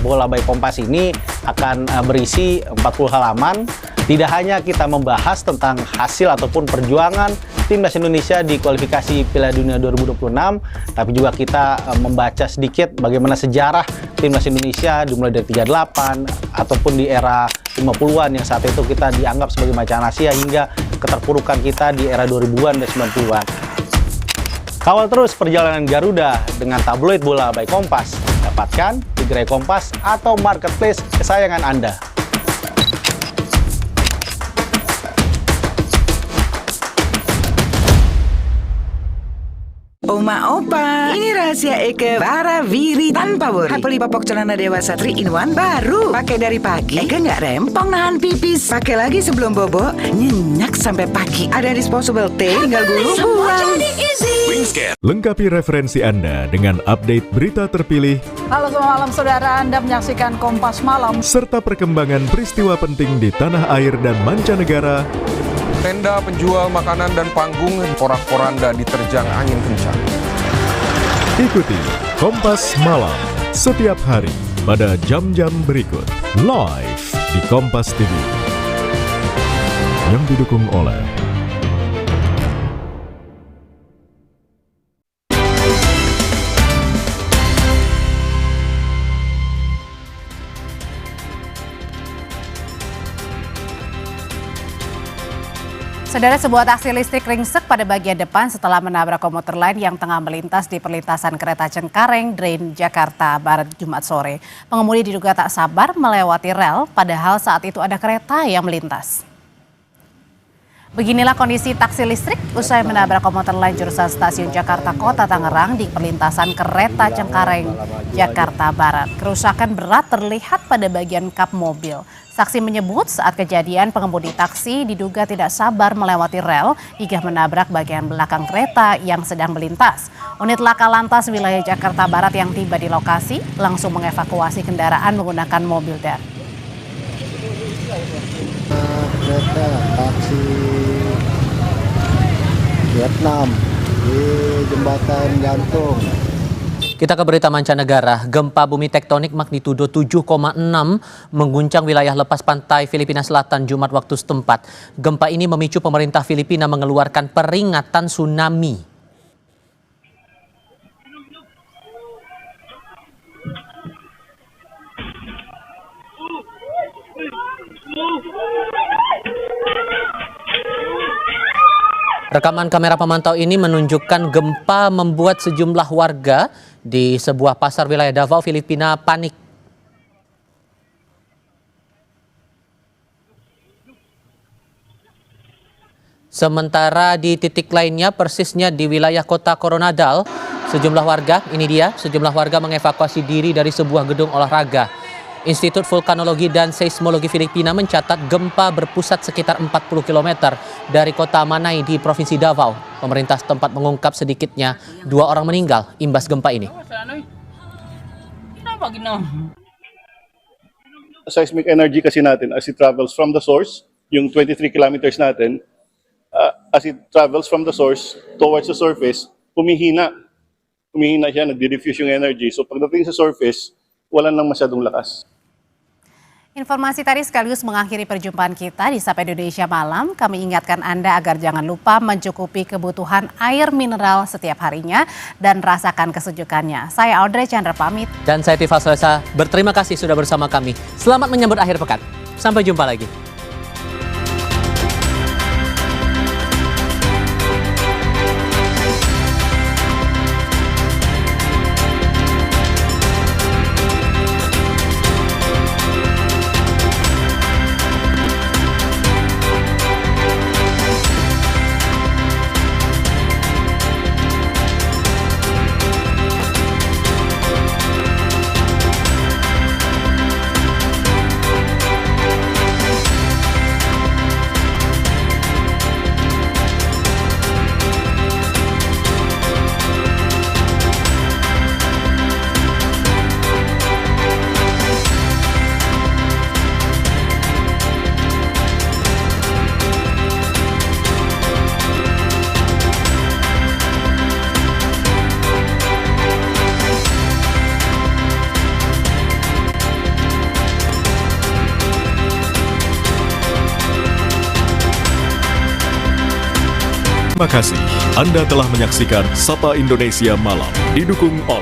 Bola by Kompas ini akan berisi 40 halaman. Tidak hanya kita membahas tentang hasil ataupun perjuangan Timnas Indonesia di kualifikasi Piala Dunia 2026, tapi juga kita membaca sedikit bagaimana sejarah Timnas Indonesia dimulai dari 38 ataupun di era 50-an yang saat itu kita dianggap sebagai macan Asia, hingga keterpurukan kita di era 2000-an dan 90-an. Kawal terus perjalanan Garuda dengan tabloid Bola by Kompas. Dapatkan di gerai Kompas atau marketplace kesayangan Anda. Oma Opa, ini rahasia Eke Baraviri tanpa worry. Beli popok celana dewasa 3-in-1 baru. Pakai dari pagi, Eke nggak rempong nahan pipis. Pakai lagi sebelum bobo, nyenyak sampai pagi. Ada disposable teh, tinggal gulung buang. Lengkapi referensi Anda dengan update berita terpilih. Halo selamat malam saudara, Anda menyaksikan Kompas Malam. Serta perkembangan peristiwa penting di tanah air dan mancanegara. Tenda penjual makanan dan panggung porak-poranda diterjang angin kencang. Ikuti Kompas Malam setiap hari pada jam-jam berikut, live di Kompas TV. Yang didukung oleh Saudara, sebuah taksi listrik ringsek pada bagian depan setelah menabrak komuter lain yang tengah melintas di perlintasan kereta Cengkareng, Drain, Jakarta Barat Jumat sore. Pengemudi diduga tak sabar melewati rel, padahal saat itu ada kereta yang melintas. Beginilah kondisi taksi listrik usai menabrak komuter lain jurusan stasiun Jakarta Kota Tangerang di perlintasan kereta Cengkareng, Jakarta Barat. Kerusakan berat terlihat pada bagian kap mobil. Saksi menyebut saat kejadian pengemudi taksi diduga tidak sabar melewati rel hingga menabrak bagian belakang kereta yang sedang melintas. Unit Laka Lantas wilayah Jakarta Barat yang tiba di lokasi langsung mengevakuasi kendaraan menggunakan mobil dar. Kereta taksi Vietnam di Jembatan Gantung. Kita ke berita mancanegara. Gempa bumi tektonik magnitudo 7,6 mengguncang wilayah lepas pantai Filipina Selatan Jumat waktu setempat. Gempa ini memicu pemerintah Filipina mengeluarkan peringatan tsunami. Rekaman kamera pemantau ini menunjukkan gempa membuat sejumlah warga di sebuah pasar wilayah Davao, Filipina panik. Sementara di titik lainnya, persisnya di wilayah kota Coronadal, sejumlah warga mengevakuasi diri dari sebuah gedung olahraga. Institut Vulkanologi dan Seismologi Filipina mencatat gempa berpusat sekitar 40 km dari kota Manay di Provinsi Davao. Pemerintah setempat mengungkap sedikitnya 2 orang meninggal imbas gempa ini. Seismic energy kasi natin as it travels from the source, yung 23 kilometers natin, as it travels from the source towards the surface, humihina siya, nagdi-diffuse yung energy. So pagdating sa surface, wala nang masyadong lakas. Informasi tadi sekaligus mengakhiri perjumpaan kita di Sapa Indonesia Malam. Kami ingatkan Anda agar jangan lupa mencukupi kebutuhan air mineral setiap harinya dan rasakan kesejukannya. Saya Audrey Chandra pamit. Dan saya Tifa Selesa, berterima kasih sudah bersama kami. Selamat menyambut akhir pekan. Sampai jumpa lagi. Terima kasih. Anda telah menyaksikan Sapa Indonesia Malam, didukung oleh